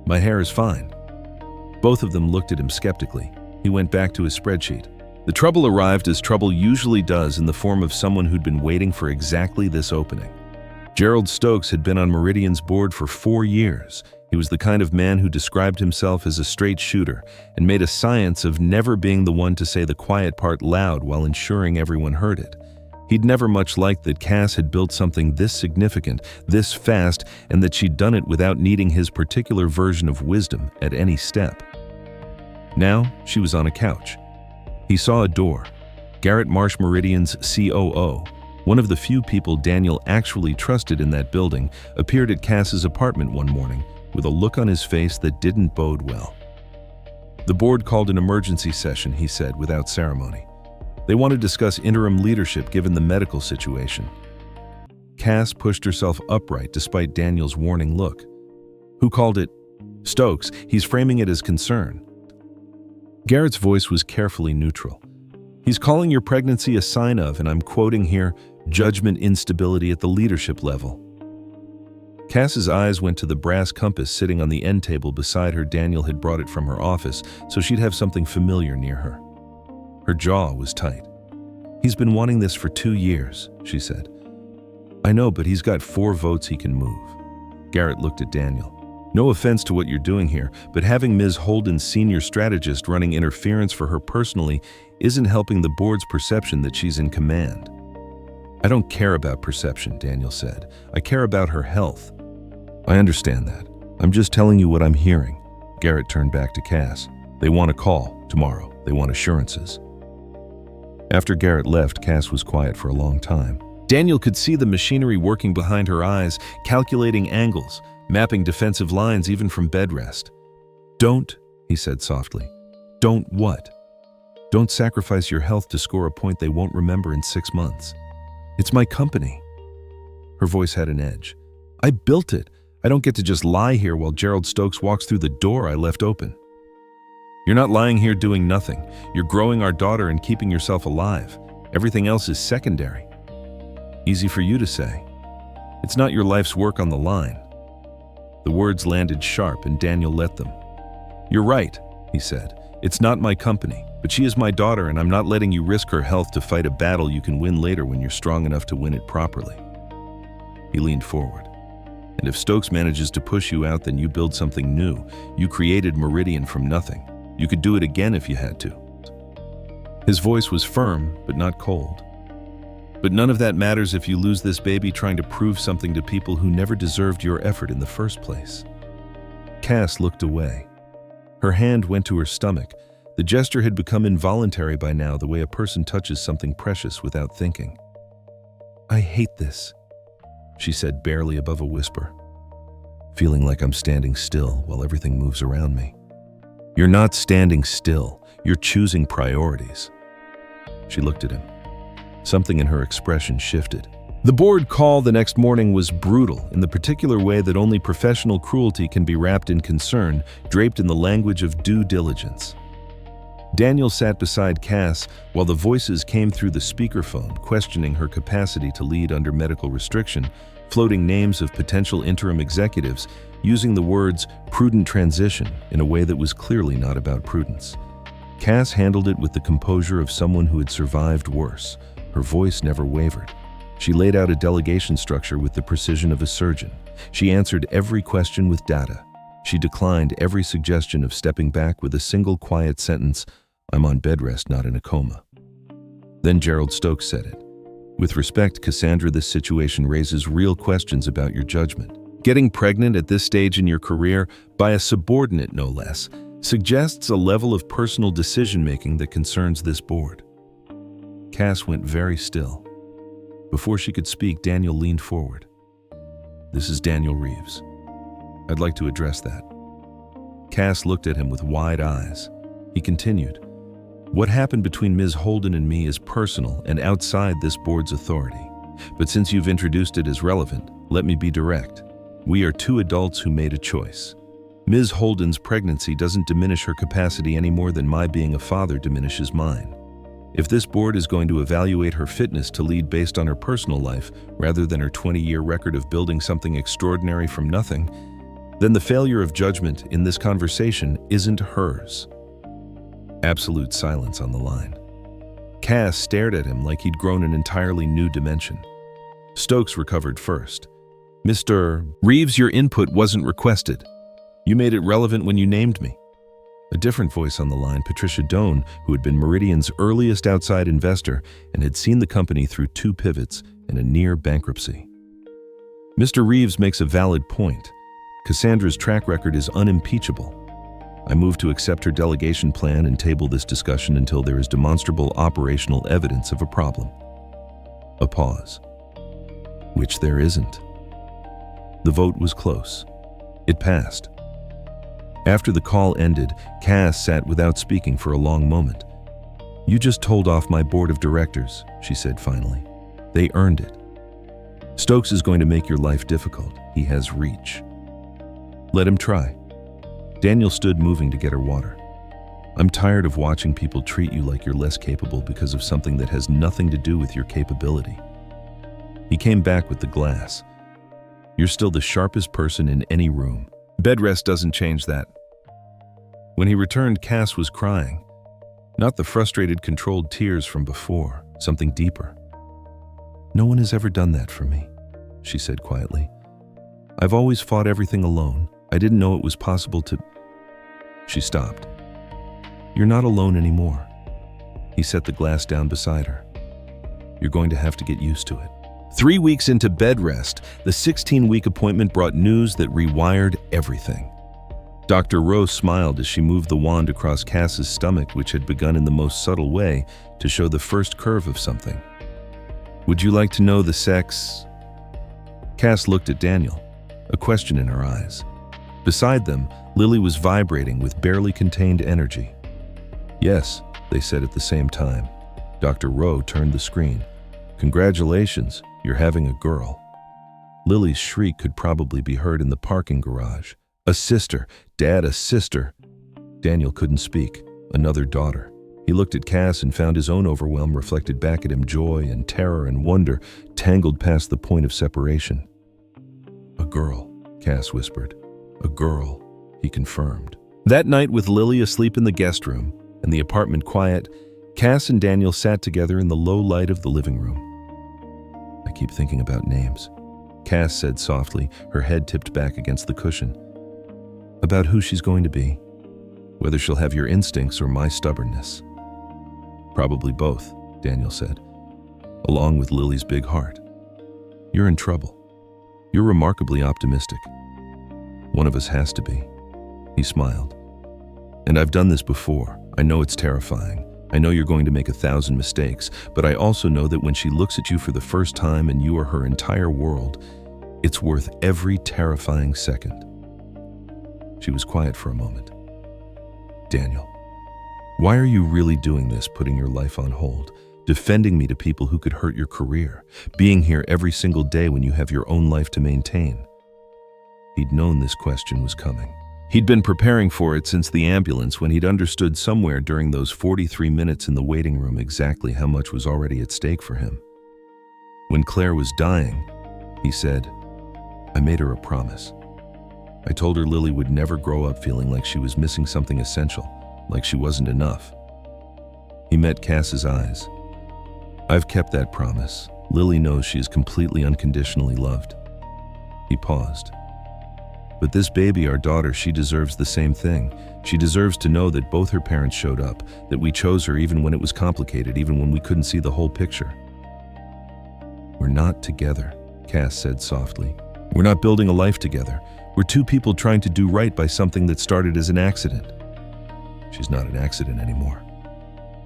"my hair is fine." Both of them looked at him skeptically. He went back to his spreadsheet. The trouble arrived as trouble usually does, in the form of someone who'd been waiting for exactly this opening. Gerald Stokes had been on Meridian's board for 4 years. He was the kind of man who described himself as a straight shooter and made a science of never being the one to say the quiet part loud while ensuring everyone heard it. He'd never much liked that Cass had built something this significant, this fast, and that she'd done it without needing his particular version of wisdom at any step. Now, she was on a couch. He saw a door. Garrett Marsh, Meridian's COO, one of the few people Daniel actually trusted in that building, appeared at Cass's apartment one morning with a look on his face that didn't bode well. "The board called an emergency session," he said without ceremony. "They want to discuss interim leadership given the medical situation." Cass pushed herself upright despite Daniel's warning look. "Who called it?" "Stokes. He's framing it as concern." Garrett's voice was carefully neutral. "He's calling your pregnancy a sign of, and I'm quoting here, judgment instability at the leadership level." Cass's eyes went to the brass compass sitting on the end table beside her. Daniel had brought it from her office, so she'd have something familiar near her. Her jaw was tight. "He's been wanting this for 2 years, she said. "I know, but he's got 4 votes he can move." Garrett looked at Daniel. "No offense to what you're doing here, but having Ms. Holden's senior strategist running interference for her personally isn't helping the board's perception that she's in command." "I don't care about perception," Daniel said. "I care about her health." "I understand that. I'm just telling you what I'm hearing." Garrett turned back to Cass. "They want a call tomorrow. They want assurances." After Garrett left, Cass was quiet for a long time. Daniel could see the machinery working behind her eyes, calculating angles, mapping defensive lines even from bed rest. "Don't," he said softly. "Don't what?" "Don't sacrifice your health to score a point they won't remember in 6 months. It's my company." Her voice had an edge. "I built it. I don't get to just lie here while Gerald Stokes walks through the door I left open." "You're not lying here doing nothing. You're growing our daughter and keeping yourself alive. Everything else is secondary." "Easy for you to say. It's not your life's work on the line." The words landed sharp and Daniel let them. "You're right," he said. "It's not my company, but she is my daughter and I'm not letting you risk her health to fight a battle you can win later when you're strong enough to win it properly." He leaned forward. "And if Stokes manages to push you out, then you build something new. You created Meridian from nothing. You could do it again if you had to." His voice was firm, but not cold. "But none of that matters if you lose this baby trying to prove something to people who never deserved your effort in the first place." Cass looked away. Her hand went to her stomach. The gesture had become involuntary by now, the way a person touches something precious without thinking. "I hate this," she said barely above a whisper. "Feeling like I'm standing still while everything moves around me." "You're not standing still. You're choosing priorities." She looked at him. Something in her expression shifted. The board call the next morning was brutal in the particular way that only professional cruelty can be wrapped in concern, draped in the language of due diligence. Daniel sat beside Cass while the voices came through the speakerphone, questioning her capacity to lead under medical restriction, floating names of potential interim executives, using the words "prudent transition" in a way that was clearly not about prudence. Cass handled it with the composure of someone who had survived worse. Her voice never wavered. She laid out a delegation structure with the precision of a surgeon. She answered every question with data. She declined every suggestion of stepping back with a single quiet sentence, "I'm on bed rest, not in a coma." Then Gerald Stokes said it. "With respect, Cassandra, this situation raises real questions about your judgment. Getting pregnant at this stage in your career, by a subordinate no less, suggests a level of personal decision-making that concerns this board." Cass went very still. Before she could speak, Daniel leaned forward. "This is Daniel Reeves. I'd like to address that." Cass looked at him with wide eyes. He continued, "What happened between Ms. Holden and me is personal and outside this board's authority. But since you've introduced it as relevant, let me be direct. We are two adults who made a choice. Ms. Holden's pregnancy doesn't diminish her capacity any more than my being a father diminishes mine. If this board is going to evaluate her fitness to lead based on her personal life, rather than her 20-year record of building something extraordinary from nothing, then the failure of judgment in this conversation isn't hers." Absolute silence on the line. Cass stared at him like he'd grown an entirely new dimension. Stokes recovered first. "Mr. Reeves, your input wasn't requested. You made it relevant when you named me." A different voice on the line, Patricia Doan, who had been Meridian's earliest outside investor and had seen the company through 2 pivots and a near bankruptcy. "Mr. Reeves makes a valid point. Cassandra's track record is unimpeachable. I move to accept her delegation plan and table this discussion until there is demonstrable operational evidence of a problem." A pause. Which there isn't. The vote was close. It passed. After the call ended, Cass sat without speaking for a long moment. "You just told off my board of directors," she said finally. "They earned it. Stokes is going to make your life difficult. He has reach. Let him try." Daniel stood moving to get her water. "I'm tired of watching people treat you like you're less capable because of something that has nothing to do with your capability." He came back with the glass. "You're still the sharpest person in any room. Bed rest doesn't change that." When he returned, Cass was crying. Not the frustrated, controlled tears from before, something deeper. "No one has ever done that for me," she said quietly. "I've always fought everything alone. I didn't know it was possible to—" She stopped. "You're not alone anymore." He set the glass down beside her. "You're going to have to get used to it." 3 weeks into bed rest, the 16-week appointment brought news that rewired everything. Dr. Rowe smiled as she moved the wand across Cass's stomach, which had begun in the most subtle way to show the first curve of something. "Would you like to know the sex?" Cass looked at Daniel, a question in her eyes. Beside them, Lily was vibrating with barely contained energy. "Yes," they said at the same time. Dr. Rowe turned the screen. "Congratulations, you're having a girl." Lily's shriek could probably be heard in the parking garage. A sister, Dad, a sister. Daniel couldn't speak. Another daughter. He looked at Cass and found his own overwhelm reflected back at him, joy and terror and wonder, tangled past the point of separation. "A girl," Cass whispered. "A girl," he confirmed. That night, with Lily asleep in the guest room and the apartment quiet, Cass and Daniel sat together in the low light of the living room. "I keep thinking about names," Cass said softly, her head tipped back against the cushion. "About who she's going to be. Whether she'll have your instincts or my stubbornness." "Probably both," Daniel said, "along with Lily's big heart. You're in trouble. You're remarkably optimistic. One of us has to be." He smiled. "And I've done this before. I know it's terrifying. I know you're going to make 1,000 mistakes, but I also know that when she looks at you for the first time and you are her entire world, it's worth every terrifying second." She was quiet for a moment. "Daniel, why are you really doing this, putting your life on hold, defending me to people who could hurt your career, being here every single day when you have your own life to maintain?" He'd known this question was coming. He'd been preparing for it since the ambulance when he'd understood somewhere during those 43 minutes in the waiting room exactly how much was already at stake for him. When Claire was dying, he said, "I made her a promise. I told her Lily would never grow up feeling like she was missing something essential, like she wasn't enough." He met Cass's eyes. "I've kept that promise. Lily knows she is completely unconditionally loved." He paused. "But this baby, our daughter, she deserves the same thing. She deserves to know that both her parents showed up, that we chose her even when it was complicated, even when we couldn't see the whole picture." "We're not together," Cass said softly. "We're not building a life together. We're two people trying to do right by something that started as an accident." "She's not an accident anymore."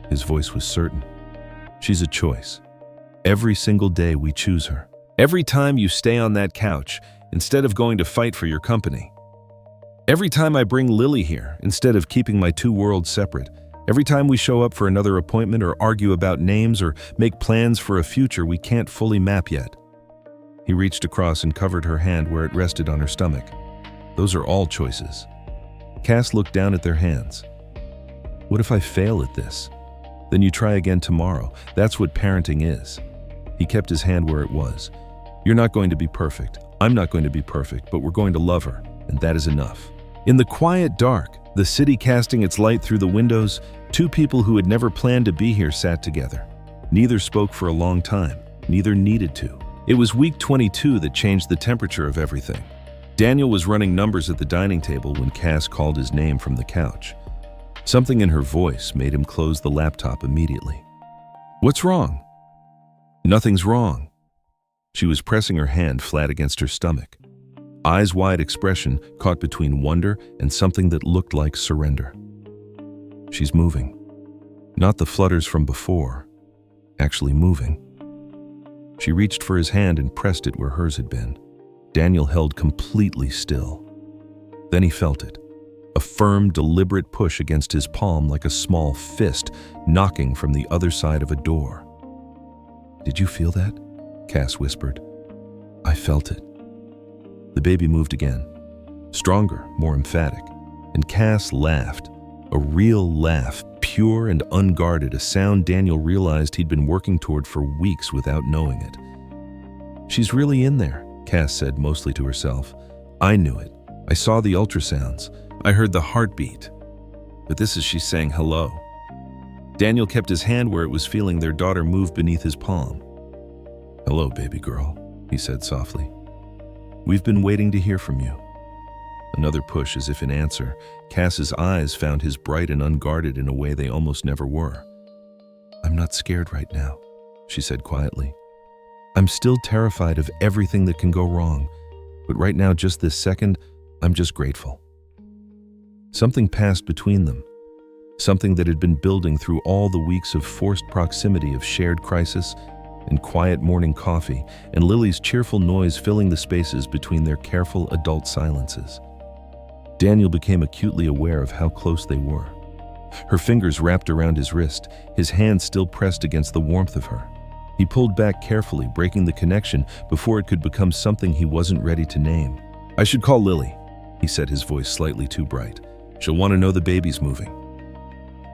His voice was certain. "She's a choice. Every single day we choose her. Every time you stay on that couch, instead of going to fight for your company. Every time I bring Lily here, instead of keeping my two worlds separate. Every time we show up for another appointment or argue about names or make plans for a future we can't fully map yet." He reached across and covered her hand where it rested on her stomach. "Those are all choices." Cass looked down at their hands. "What if I fail at this? Then you try again tomorrow. That's what parenting is." He kept his hand where it was. "You're not going to be perfect. I'm not going to be perfect, but we're going to love her, and that is enough." In the quiet dark, the city casting its light through the windows, two people who had never planned to be here sat together. Neither spoke for a long time. Neither needed to. It was week 22 that changed the temperature of everything. Daniel was running numbers at the dining table when Cass called his name from the couch. Something in her voice made him close the laptop immediately. "What's wrong?" "Nothing's wrong." She was pressing her hand flat against her stomach. Eyes-wide expression caught between wonder and something that looked like surrender. "She's moving. Not the flutters from before. Actually moving." She reached for his hand and pressed it where hers had been. Daniel held completely still. Then he felt it. A firm, deliberate push against his palm like a small fist knocking from the other side of a door. "Did you feel that?" Cass whispered. "I felt it." The baby moved again. Stronger, more emphatic. And Cass laughed. A real laugh, pure and unguarded, a sound Daniel realized he'd been working toward for weeks without knowing it. "She's really in there," Cass said mostly to herself. "I knew it. I saw the ultrasounds. I heard the heartbeat. But this is she saying hello." Daniel kept his hand where it was feeling their daughter move beneath his palm. "Hello, baby girl," he said softly. "We've been waiting to hear from you." Another push as if in answer. Cass's eyes found his bright and unguarded in a way they almost never were. "I'm not scared right now," she said quietly. "I'm still terrified of everything that can go wrong, but right now, just this second, I'm just grateful." Something passed between them, something that had been building through all the weeks of forced proximity of shared crisis and quiet morning coffee and Lily's cheerful noise filling the spaces between their careful adult silences. Daniel became acutely aware of how close they were. Her fingers wrapped around his wrist, his hand still pressed against the warmth of her. He pulled back carefully, breaking the connection before it could become something he wasn't ready to name. "I should call Lily," he said, his voice slightly too bright. "She'll want to know the baby's moving."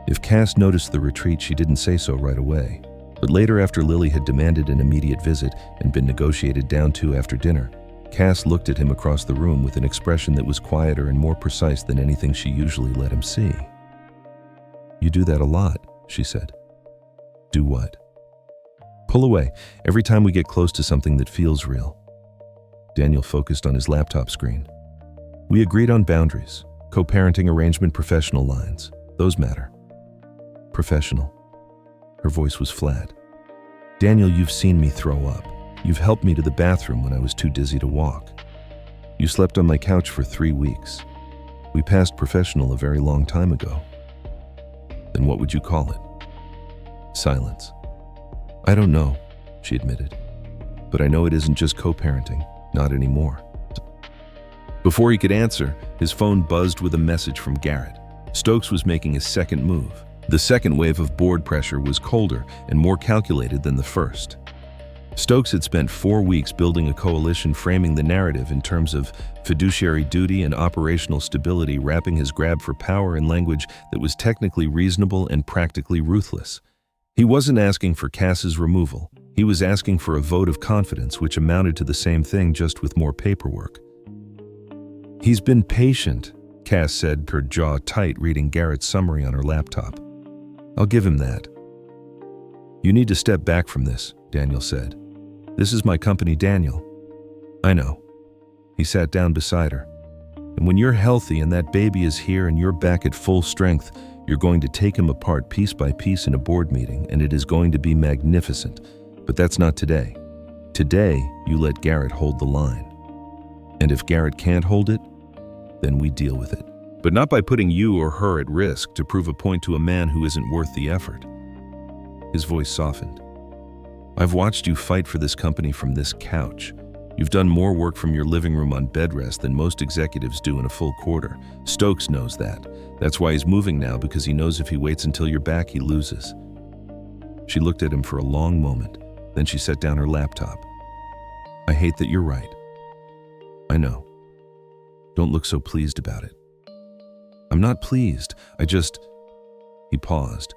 If Cass noticed the retreat, she didn't say so right away. But later, after Lily had demanded an immediate visit and been negotiated down to after dinner, Cass looked at him across the room with an expression that was quieter and more precise than anything she usually let him see. "You do that a lot," she said. "Do what?" "Pull away every time we get close to something that feels real." Daniel focused on his laptop screen. "We agreed on boundaries, co-parenting arrangement, professional lines. Those matter." "Professional." Her voice was flat. "Daniel, you've seen me throw up. You've helped me to the bathroom when I was too dizzy to walk. You slept on my couch for 3 weeks. We passed professional a very long time ago." "Then what would you call it?" Silence. "I don't know," she admitted. "But I know it isn't just co-parenting. Not anymore." Before he could answer, his phone buzzed with a message from Garrett. Stokes was making his second move. The second wave of board pressure was colder and more calculated than the first. Stokes had spent 4 weeks building a coalition framing the narrative in terms of fiduciary duty and operational stability, wrapping his grab for power in language that was technically reasonable and practically ruthless. He wasn't asking for Cass's removal. He was asking for a vote of confidence, which amounted to the same thing, just with more paperwork. "He's been patient," Cass said, her jaw tight, reading Garrett's summary on her laptop. "I'll give him that." "You need to step back from this," Daniel said. "This is my company, Daniel." "I know." He sat down beside her. "And when you're healthy and that baby is here and you're back at full strength, you're going to take him apart piece by piece in a board meeting, and it is going to be magnificent. But that's not today. Today, you let Garrett hold the line. And if Garrett can't hold it, then we deal with it. But not by putting you or her at risk to prove a point to a man who isn't worth the effort." His voice softened. "I've watched you fight for this company from this couch. You've done more work from your living room on bed rest than most executives do in a full quarter. Stokes knows that. That's why he's moving now, because he knows if he waits until you're back, he loses." She looked at him for a long moment. Then she set down her laptop. "I hate that you're right. I know. Don't look so pleased about it." "I'm not pleased. He paused.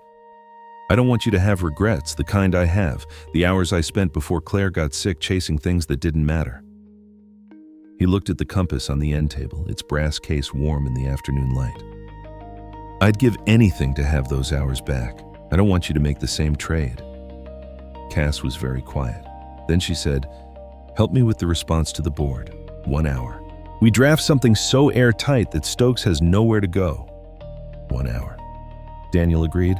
"I don't want you to have regrets, the kind I have, the hours I spent before Claire got sick chasing things that didn't matter." He looked at the compass on the end table, its brass case warm in the afternoon light. "I'd give anything to have those hours back. I don't want you to make the same trade." Cass was very quiet. Then she said, "Help me with the response to the board. 1 hour. We draft something so airtight that Stokes has nowhere to go." 1 hour. Daniel agreed.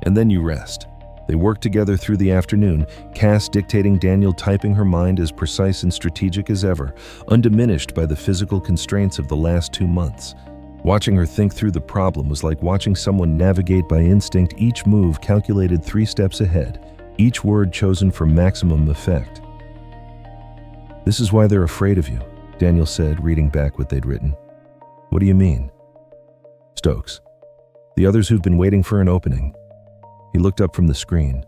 "And then you rest." They worked together through the afternoon, Cass dictating, Daniel typing, her mind as precise and strategic as ever, undiminished by the physical constraints of the last 2 months. Watching her think through the problem was like watching someone navigate by instinct, each move calculated 3 steps ahead, each word chosen for maximum effect. "This is why they're afraid of you," Daniel said, reading back what they'd written. "What do you mean?" "Stokes. The others who've been waiting for an opening." He looked up from the screen.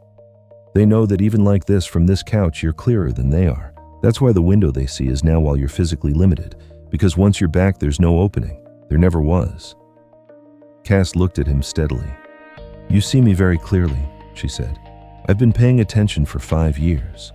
"They know that even like this, from this couch, you're clearer than they are. That's why the window they see is now while you're physically limited. Because once you're back, there's no opening. There never was." Cass looked at him steadily. "You see me very clearly," she said. "I've been paying attention for 5 years."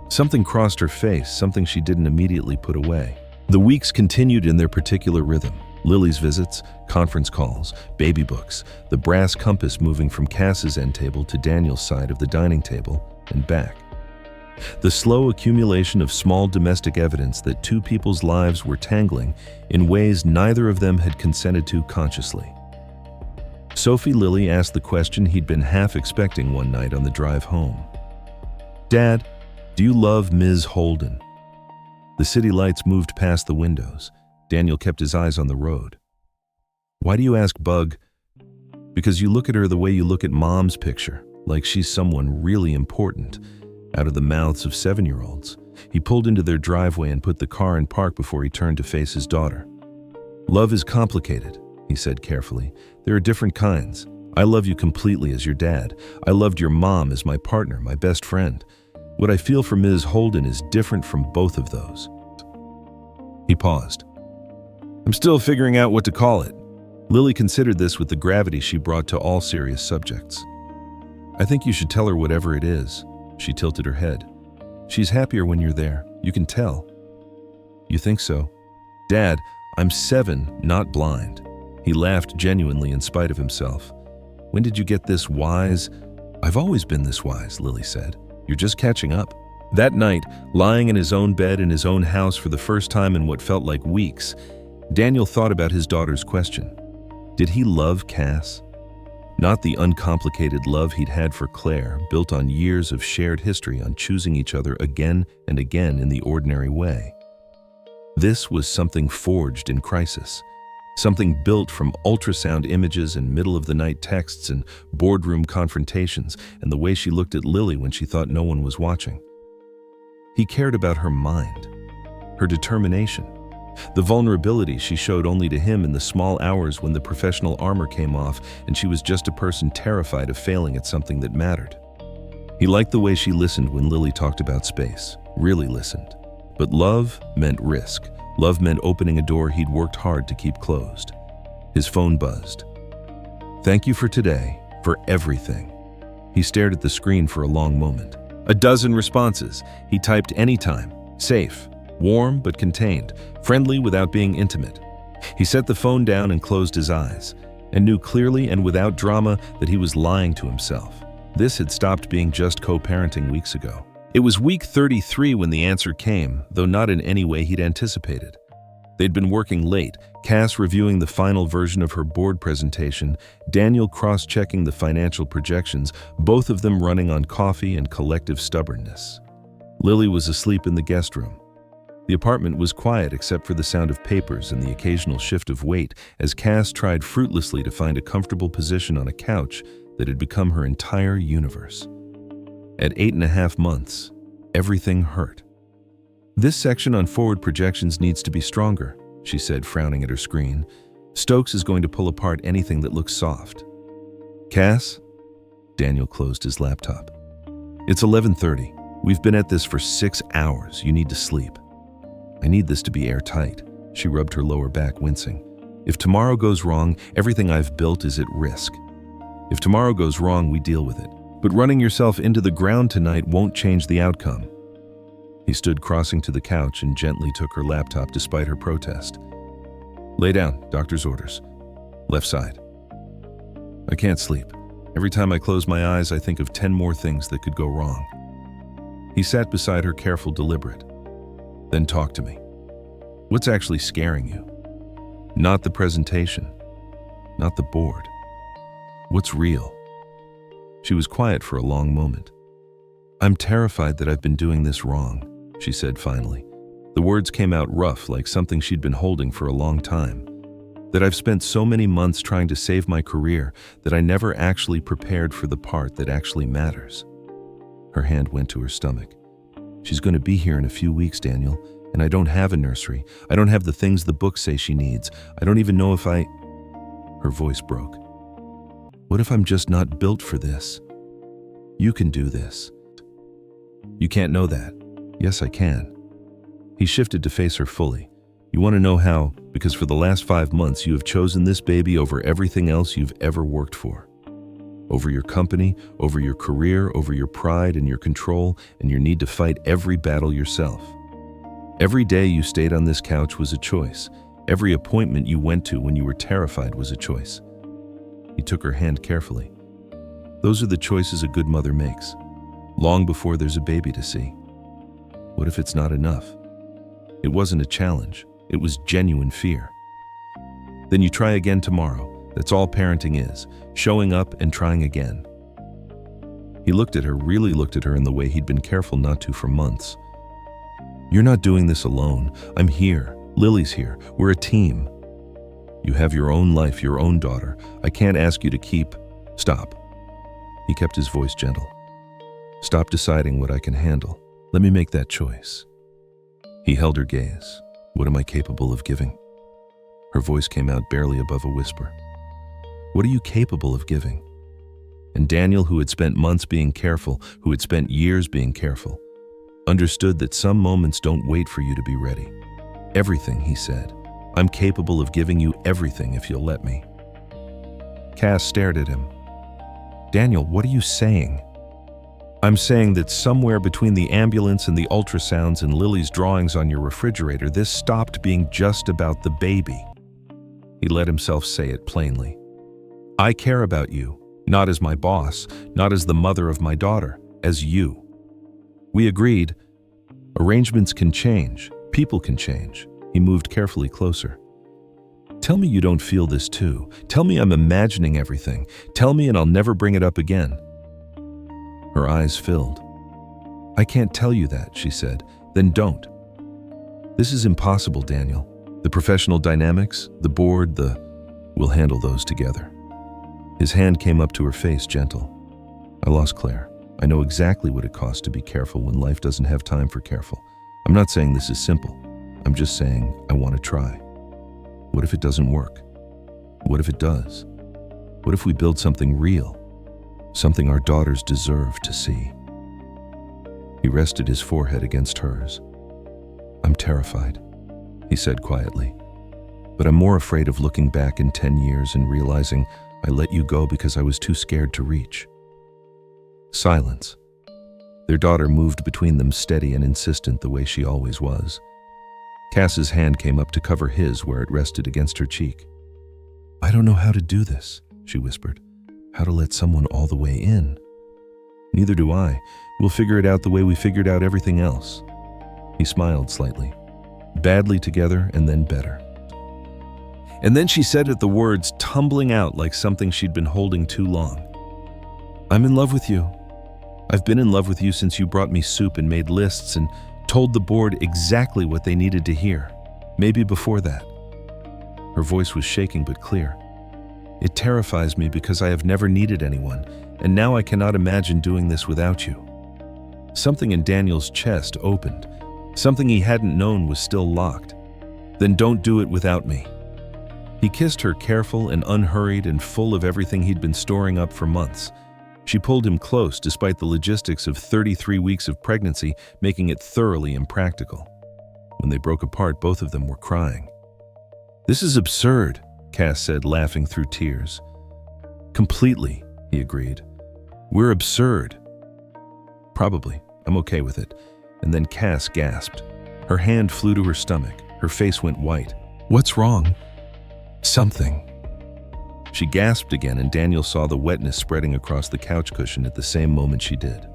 Something crossed her face, something she didn't immediately put away. The weeks continued in their particular rhythm. Lily's visits, conference calls, baby books, the brass compass moving from Cass's end table to Daniel's side of the dining table and back. The slow accumulation of small domestic evidence that 2 people's lives were tangling in ways neither of them had consented to consciously. Sophie Lily asked the question he'd been half expecting one night on the drive home. "Dad, do you love Ms. Holden?" The city lights moved past the windows. Daniel kept his eyes on the road. "Why do you ask, Bug?" "Because you look at her the way you look at Mom's picture, like she's someone really important." Out of the mouths of 7-year-olds. He pulled into their driveway and put the car in park before he turned to face his daughter. "Love is complicated," he said carefully. "There are different kinds. I love you completely as your dad. I loved your mom as my partner, my best friend. What I feel for Ms. Holden is different from both of those." He paused. "I'm still figuring out what to call it." Lily considered this with the gravity she brought to all serious subjects. "I think you should tell her whatever it is." She tilted her head. "She's happier when you're there. You can tell." "You think so?" "Dad, I'm 7, not blind." He laughed genuinely in spite of himself. "When did you get this wise?" "I've always been this wise," Lily said. "You're just catching up." That night, lying in his own bed in his own house for the first time in what felt like weeks, Daniel thought about his daughter's question. Did he love Cass? Not the uncomplicated love he'd had for Claire, built on years of shared history on choosing each other again and again in the ordinary way. This was something forged in crisis, something built from ultrasound images and middle-of-the-night texts and boardroom confrontations and the way she looked at Lily when she thought no one was watching. He cared about her mind, her determination, the vulnerability she showed only to him in the small hours when the professional armor came off and she was just a person terrified of failing at something that mattered. He liked the way she listened when Lily talked about space, really listened. But love meant risk. Love meant opening a door he'd worked hard to keep closed. His phone buzzed. "Thank you for today, for everything." He stared at the screen for a long moment. A dozen responses. He typed anytime, safe, warm but contained, friendly without being intimate. He set the phone down and closed his eyes, and knew clearly and without drama that he was lying to himself. This had stopped being just co-parenting weeks ago. It was week 33 when the answer came, though not in any way he'd anticipated. They'd been working late, Cass reviewing the final version of her board presentation, Daniel cross-checking the financial projections, both of them running on coffee and collective stubbornness. Lily was asleep in the guest room. The apartment was quiet except for the sound of papers and the occasional shift of weight as Cass tried fruitlessly to find a comfortable position on a couch that had become her entire universe. At 8.5 months, everything hurt. "This section on forward projections needs to be stronger," she said, frowning at her screen. "Stokes is going to pull apart anything that looks soft." "Cass?" Daniel closed his laptop. "It's 11:30. We've been at this for 6 hours. You need to sleep." "I need this to be airtight." She rubbed her lower back, wincing. "If tomorrow goes wrong, everything I've built is at risk. If tomorrow goes wrong, we deal with it. But running yourself into the ground tonight won't change the outcome." He stood crossing to the couch and gently took her laptop despite her protest. "Lay down, doctor's orders. Left side." "I can't sleep. Every time I close my eyes, I think of 10 more things that could go wrong." He sat beside her, careful, deliberate. "Then talk to me. What's actually scaring you? Not the presentation, not the board. What's real?" She was quiet for a long moment. "I'm terrified that I've been doing this wrong," she said finally. The words came out rough, like something she'd been holding for a long time. "That I've spent so many months trying to save my career that I never actually prepared for the part that actually matters." Her hand went to her stomach. "She's going to be here in a few weeks, Daniel, and I don't have a nursery. I don't have the things the books say she needs. I don't even know if I..." Her voice broke. "What if I'm just not built for this? You can do this." "You can't know that." "Yes, I can." He shifted to face her fully. "You want to know how? Because for the last 5 months, you have chosen this baby over everything else you've ever worked for. Over your company, over your career, over your pride and your control, and your need to fight every battle yourself. Every day you stayed on this couch was a choice. Every appointment you went to when you were terrified was a choice." He took her hand carefully. "Those are the choices a good mother makes, long before there's a baby to see. What if it's not enough?" It wasn't a challenge. It was genuine fear. "Then you try again tomorrow. That's all parenting is, showing up and trying again." He looked at her, really looked at her in the way he'd been careful not to for months. "You're not doing this alone. I'm here. Lily's here. We're a team. You have your own life, your own daughter. I can't ask you to keep..." "Stop." He kept his voice gentle. "Stop deciding what I can handle. Let me make that choice." He held her gaze. "What am I capable of giving?" Her voice came out barely above a whisper. "What are you capable of giving?" And Daniel, who had spent months being careful, who had spent years being careful, understood that some moments don't wait for you to be ready. "Everything," he said. "I'm capable of giving you everything if you'll let me." Cass stared at him. "Daniel, what are you saying?" "I'm saying that somewhere between the ambulance and the ultrasounds and Lily's drawings on your refrigerator, this stopped being just about the baby." He let himself say it plainly. "I care about you, not as my boss, not as the mother of my daughter, as you. We agreed. Arrangements can change, people can change." He moved carefully closer. "Tell me you don't feel this too. Tell me I'm imagining everything. Tell me and I'll never bring it up again." Her eyes filled. "I can't tell you that," she said. "Then don't." "This is impossible, Daniel. The professional dynamics, the board, we'll handle those together." His hand came up to her face, gentle. "I lost Claire. I know exactly what it costs to be careful when life doesn't have time for careful. I'm not saying this is simple. I'm just saying I want to try. What if it doesn't work? What if it does? What if we build something real? Something our daughters deserve to see?" He rested his forehead against hers. "I'm terrified," he said quietly. "But I'm more afraid of looking back in 10 years and realizing I let you go because I was too scared to reach." Silence. Their daughter moved between them, steady and insistent the way she always was. Cass's hand came up to cover his where it rested against her cheek. "I don't know how to do this," she whispered. "How to let someone all the way in." "Neither do I. We'll figure it out the way we figured out everything else." He smiled slightly. "Badly together and then better." And then she said it, the words tumbling out like something she'd been holding too long. "I'm in love with you. I've been in love with you since you brought me soup and made lists and told the board exactly what they needed to hear. Maybe before that." Her voice was shaking but clear. "It terrifies me because I have never needed anyone, and now I cannot imagine doing this without you." Something in Daniel's chest opened. Something he hadn't known was still locked. "Then don't do it without me." He kissed her, careful and unhurried and full of everything he'd been storing up for months. She pulled him close despite the logistics of 33 weeks of pregnancy making it thoroughly impractical. When they broke apart, both of them were crying. "This is absurd," Cass said, laughing through tears. "Completely," he agreed. "We're absurd." "Probably. I'm okay with it." And then Cass gasped. Her hand flew to her stomach. Her face went white. "What's wrong?" "Something." She gasped again, and Daniel saw the wetness spreading across the couch cushion at the same moment she did.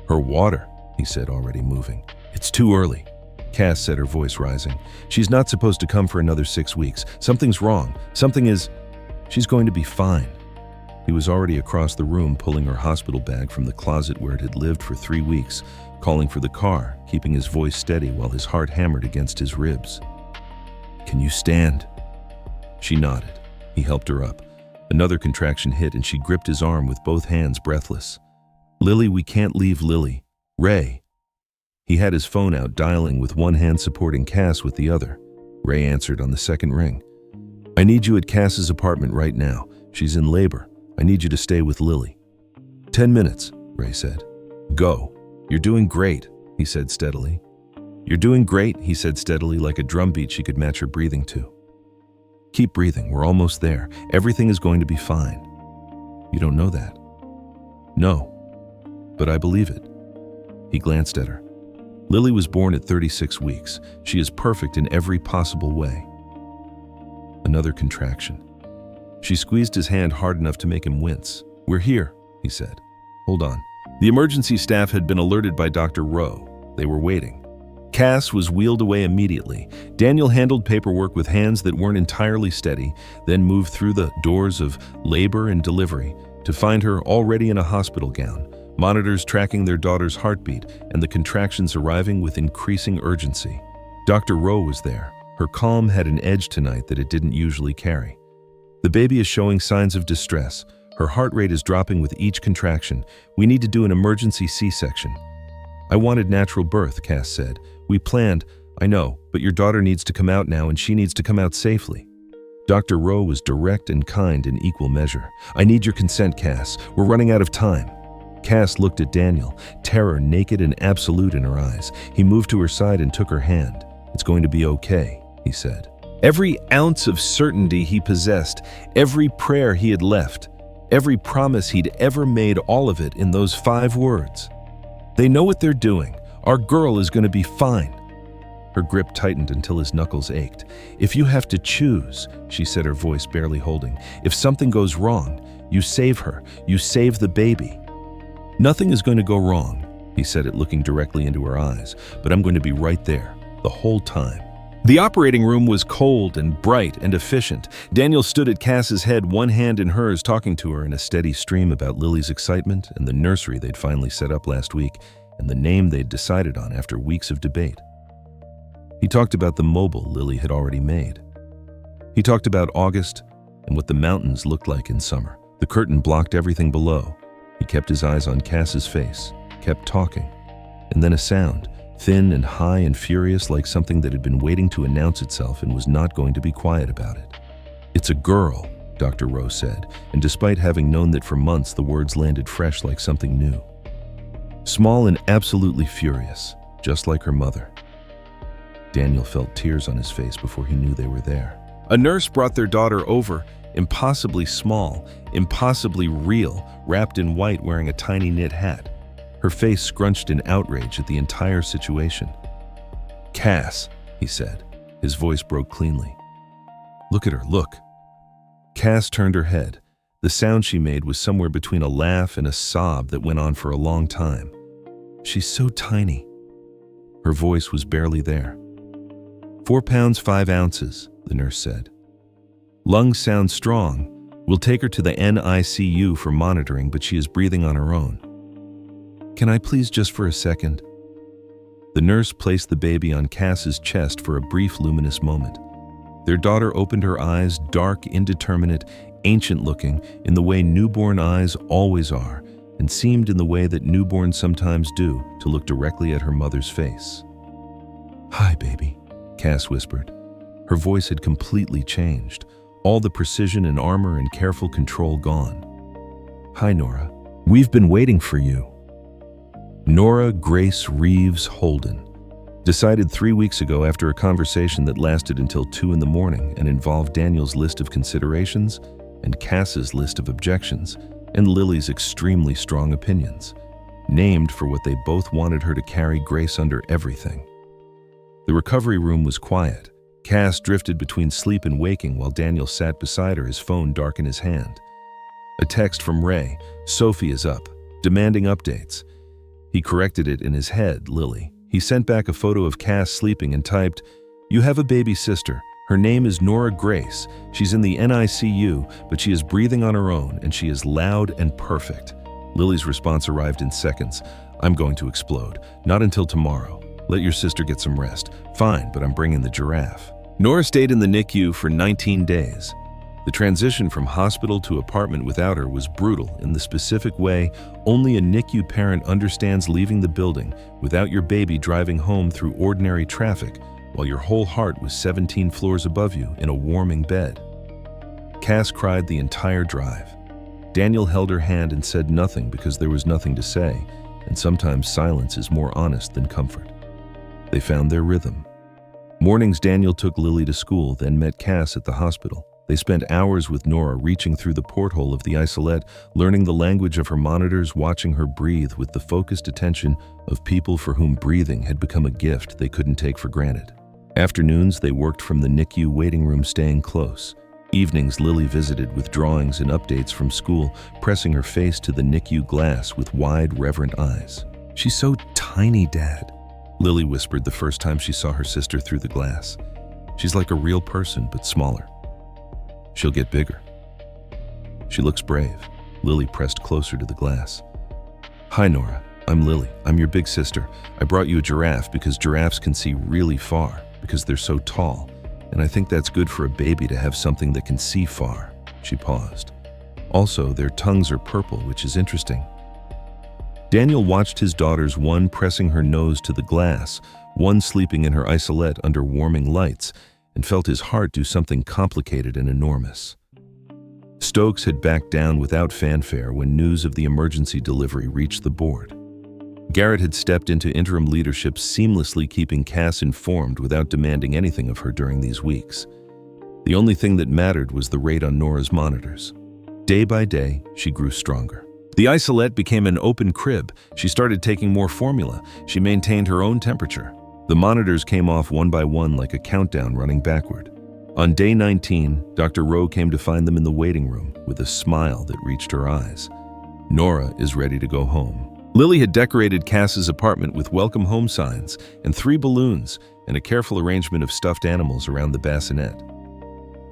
"Her water," he said, already moving. "It's too early." Cass said, her voice rising. "She's not supposed to come for another 6 weeks. Something's wrong. She's going to be fine." He was already across the room, pulling her hospital bag from the closet where it had lived for 3 weeks, calling for the car, keeping his voice steady while his heart hammered against his ribs. "Can you stand?" She nodded. He helped her up. Another contraction hit and she gripped his arm with both hands, breathless. "Lily, we can't leave Lily. Ray." He had his phone out, dialing with one hand, supporting Cass with the other. Ray answered on the second ring. "I need you at Cass's apartment right now. She's in labor. I need you to stay with Lily." 10 minutes, Ray said. "Go." "You're doing great," he said steadily. "You're doing great," he said steadily, like a drumbeat she could match her breathing to. "Keep breathing. We're almost there. Everything is going to be fine." "You don't know that." "No, but I believe it." He glanced at her. "Lily was born at 36 weeks. She is perfect in every possible way." Another contraction. She squeezed his hand hard enough to make him wince. "We're here," he said. "Hold on." The emergency staff had been alerted by Dr. Rowe. They were waiting. Cass was wheeled away immediately. Daniel handled paperwork with hands that weren't entirely steady, then moved through the doors of labor and delivery to find her already in a hospital gown, monitors tracking their daughter's heartbeat and the contractions arriving with increasing urgency. Dr. Rowe was there. Her calm had an edge tonight that it didn't usually carry. "The baby is showing signs of distress. Her heart rate is dropping with each contraction. We need to do an emergency C-section." "I wanted natural birth," Cass said. "We planned." "I know, but your daughter needs to come out now and she needs to come out safely." Dr. Rowe was direct and kind in equal measure. "I need your consent, Cass. We're running out of time." Cass looked at Daniel, terror naked and absolute in her eyes. He moved to her side and took her hand. "It's going to be okay," he said. Every ounce of certainty he possessed, every prayer he had left, every promise he'd ever made, all of it in those 5 words. "They know what they're doing. Our girl is going to be fine." Her grip tightened until his knuckles ached. "If you have to choose," she said, her voice barely holding, "if something goes wrong, you save her. You save the baby." "Nothing is going to go wrong," he said it, looking directly into her eyes, "but I'm going to be right there, the whole time." The operating room was cold and bright and efficient. Daniel stood at Cass's head, one hand in hers, talking to her in a steady stream about Lily's excitement and the nursery they'd finally set up last week and the name they'd decided on after weeks of debate. He talked about the mobile Lily had already made. He talked about August and what the mountains looked like in summer. The curtain blocked everything below. He kept his eyes on Cass's face, kept talking, and then a sound, thin and high and furious, like something that had been waiting to announce itself and was not going to be quiet about it. "It's a girl," Dr. Rowe said, and despite having known that for months, the words landed fresh like something new. Small and absolutely furious, just like her mother. Daniel felt tears on his face before he knew they were there. A nurse brought their daughter over, impossibly small, impossibly real, wrapped in white, wearing a tiny knit hat. Her face scrunched in outrage at the entire situation. "Cass," he said. His voice broke cleanly. "Look at her, look." Cass turned her head. The sound she made was somewhere between a laugh and a sob that went on for a long time. "She's so tiny." Her voice was barely there. 4 pounds 5 ounces, the nurse said. "Lungs sound strong. We'll take her to the NICU for monitoring, but she is breathing on her own. Can I please just for a second?" The nurse placed the baby on Cass's chest for a brief luminous moment. Their daughter opened her eyes, dark, indeterminate, ancient-looking, in the way newborn eyes always are, and seemed in the way that newborns sometimes do, to look directly at her mother's face. "Hi, baby," Cass whispered. Her voice had completely changed, all the precision and armor and careful control gone. "Hi, Nora. We've been waiting for you." Nora Grace Reeves Holden, decided 3 weeks ago after a conversation that lasted until 2 in the morning and involved Daniel's list of considerations and Cass's list of objections and Lily's extremely strong opinions, named for what they both wanted her to carry Grace under everything. The recovery room was quiet. Cass drifted between sleep and waking while Daniel sat beside her, his phone dark in his hand. A text from Ray, "Sophie is up," demanding updates. He corrected it in his head, Lily. He sent back a photo of Cass sleeping and typed, "You have a baby sister. Her name is Nora Grace. She's in the NICU, but she is breathing on her own, and she is loud and perfect." Lily's response arrived in seconds. "I'm going to explode. Not until tomorrow. Let your sister get some rest." "Fine, but I'm bringing the giraffe." Nora stayed in the NICU for 19 days. The transition from hospital to apartment without her was brutal in the specific way only a NICU parent understands, leaving the building without your baby, driving home through ordinary traffic while your whole heart was 17 floors above you in a warming bed. Cass cried the entire drive. Daniel held her hand and said nothing because there was nothing to say, and sometimes silence is more honest than comfort. They found their rhythm. Mornings, Daniel took Lily to school, then met Cass at the hospital. They spent hours with Nora, reaching through the porthole of the isolette, learning the language of her monitors, watching her breathe with the focused attention of people for whom breathing had become a gift they couldn't take for granted. Afternoons, they worked from the NICU waiting room, staying close. Evenings, Lily visited with drawings and updates from school, pressing her face to the NICU glass with wide, reverent eyes. "She's so tiny, Dad," Lily whispered the first time she saw her sister through the glass. "She's like a real person, but smaller. She'll get bigger." "She looks brave." Lily pressed closer to the glass. "Hi, Nora. I'm Lily. I'm your big sister. I brought you a giraffe because giraffes can see really far because they're so tall, and I think that's good for a baby to have something that can see far." She paused. "Also, their tongues are purple, which is interesting." Daniel watched his daughters, one pressing her nose to the glass, one sleeping in her isolette under warming lights, and felt his heart do something complicated and enormous. Stokes had backed down without fanfare when news of the emergency delivery reached the board. Garrett had stepped into interim leadership, seamlessly keeping Cass informed without demanding anything of her during these weeks. The only thing that mattered was the rate on Nora's monitors. Day by day, she grew stronger. The isolette became an open crib. She started taking more formula. She maintained her own temperature. The monitors came off one by one like a countdown running backward. On day 19, Dr. Rowe came to find them in the waiting room with a smile that reached her eyes. "Nora is ready to go home." Lily had decorated Cass's apartment with welcome home signs and 3 balloons and a careful arrangement of stuffed animals around the bassinet.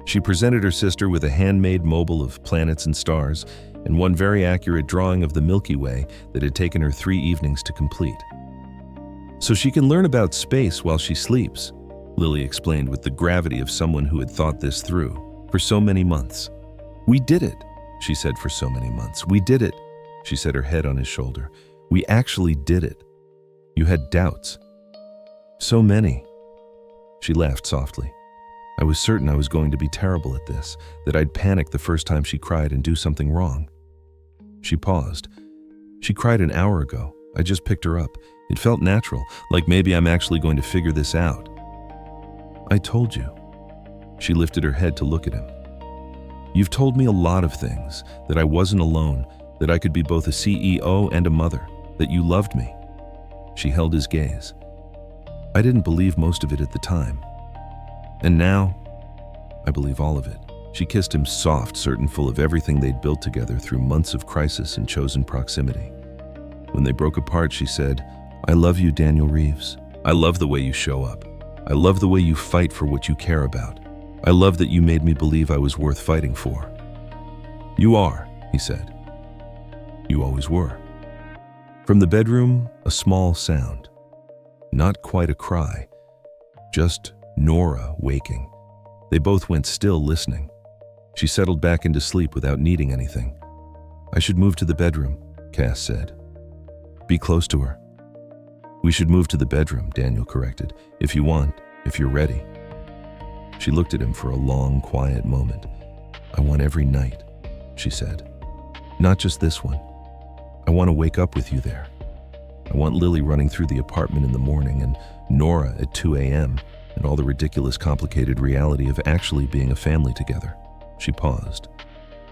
She presented her sister with a handmade mobile of planets and stars and one very accurate drawing of the Milky Way that had taken her 3 evenings to complete. "So she can learn about space while she sleeps," Lily explained with the gravity of someone who had thought this through for so many months. "We did it," she said. "For so many months. We did it." She set her head on his shoulder. "We actually did it. You had doubts. So many." She laughed softly. "I was certain I was going to be terrible at this, that I'd panic the first time she cried and do something wrong." She paused. "She cried an hour ago. I just picked her up. It felt natural, like maybe I'm actually going to figure this out. I told you. She lifted her head to look at him. You've told me a lot of things, that I wasn't alone, that I could be both a CEO and a mother, that you loved me. She held his gaze. I didn't believe most of it at the time. And now, I believe all of it. She kissed him soft, certain full of everything they'd built together through months of crisis and chosen proximity. When they broke apart, she said, I love you, Daniel Reeves. I love the way you show up. I love the way you fight for what you care about. I love that you made me believe I was worth fighting for. You are, he said. You always were. From the bedroom, a small sound. Not quite a cry, just Nora waking. They both went still, listening. She settled back into sleep without needing anything. I should move to the bedroom, Cass said. Be close to her. We should move to the bedroom, Daniel corrected. If you want, if you're ready. She looked at him for a long, quiet moment. I want every night, she said. Not just this one. I want to wake up with you there. I want Lily running through the apartment in the morning and Nora at 2 a.m. and all the ridiculous, complicated reality of actually being a family together. She paused.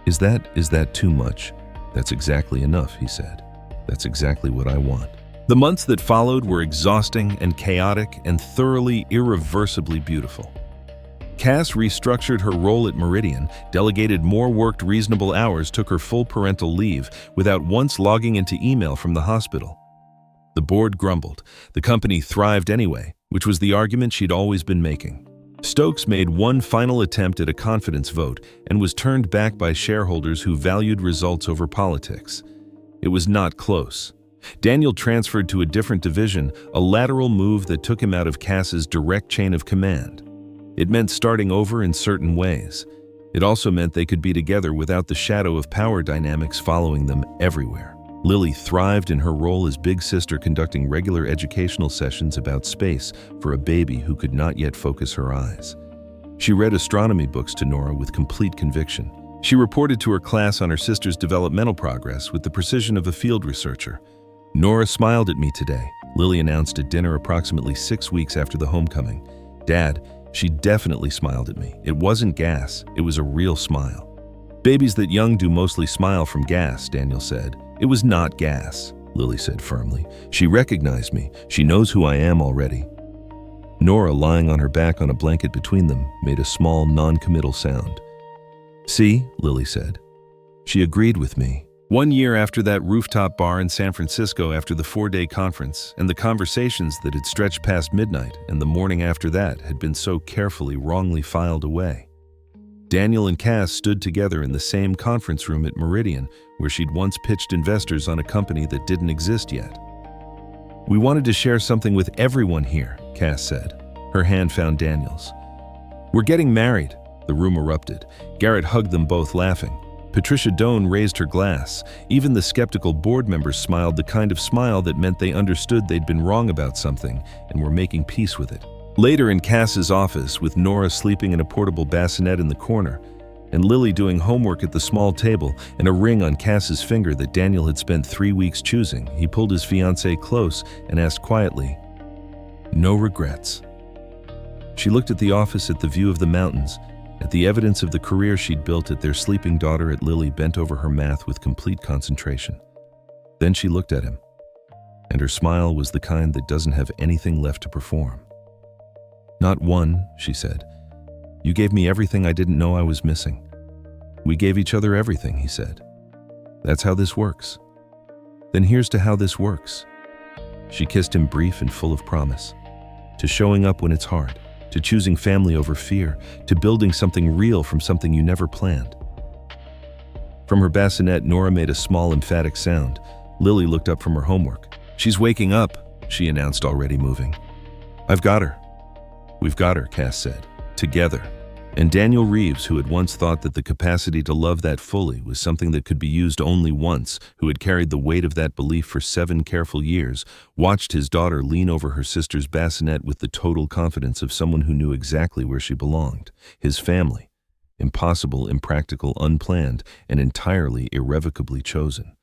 Is that too much? That's exactly enough, he said. That's exactly what I want. The months that followed were exhausting and chaotic and thoroughly, irreversibly beautiful. Cass restructured her role at Meridian, delegated more worked reasonable hours, took her full parental leave without once logging into email from the hospital. The board grumbled. The company thrived anyway, which was the argument she'd always been making. Stokes made one final attempt at a confidence vote and was turned back by shareholders who valued results over politics. It was not close. Daniel transferred to a different division, a lateral move that took him out of Cass's direct chain of command. It meant starting over in certain ways. It also meant they could be together without the shadow of power dynamics following them everywhere. Lily thrived in her role as big sister, conducting regular educational sessions about space for a baby who could not yet focus her eyes. She read astronomy books to Nora with complete conviction. She reported to her class on her sister's developmental progress with the precision of a field researcher. Nora smiled at me today, Lily announced at dinner approximately 6 weeks after the homecoming. Dad, she definitely smiled at me. It wasn't gas, it was a real smile. Babies that young do mostly smile from gas, Daniel said. It was not gas, Lily said firmly. She recognized me. She knows who I am already. Nora, lying on her back on a blanket between them, made a small, non-committal sound. See, Lily said. She agreed with me. 1 year after that rooftop bar in San Francisco after the 4-day conference, and the conversations that had stretched past midnight and the morning after that had been so carefully, wrongly filed away. Daniel and Cass stood together in the same conference room at Meridian, where she'd once pitched investors on a company that didn't exist yet. We wanted to share something with everyone here, Cass said. Her hand found Daniel's. We're getting married, the room erupted. Garrett hugged them both, laughing. Patricia Doan raised her glass. Even the skeptical board members smiled, the kind of smile that meant they understood they'd been wrong about something and were making peace with it. Later in Cass's office, with Nora sleeping in a portable bassinet in the corner, and Lily doing homework at the small table, and a ring on Cass's finger that Daniel had spent 3 weeks choosing, he pulled his fiancée close and asked quietly, "No regrets?" She looked at the office, at the view of the mountains, at the evidence of the career she'd built, at their sleeping daughter, at Lily bent over her math with complete concentration. Then she looked at him, and her smile was the kind that doesn't have anything left to perform. Not one, she said. You gave me everything I didn't know I was missing. We gave each other everything, he said. That's how this works. Then here's to how this works. She kissed him, brief and full of promise. To showing up when it's hard, to choosing family over fear, to building something real from something you never planned. From her bassinet, Nora made a small, emphatic sound. Lily looked up from her homework. She's waking up, she announced, already moving. I've got her. We've got her, Cass said. Together. And Daniel Reeves, who had once thought that the capacity to love that fully was something that could be used only once, who had carried the weight of that belief for 7 careful years, watched his daughter lean over her sister's bassinet with the total confidence of someone who knew exactly where she belonged. His family. Impossible, impractical, unplanned, and entirely irrevocably chosen.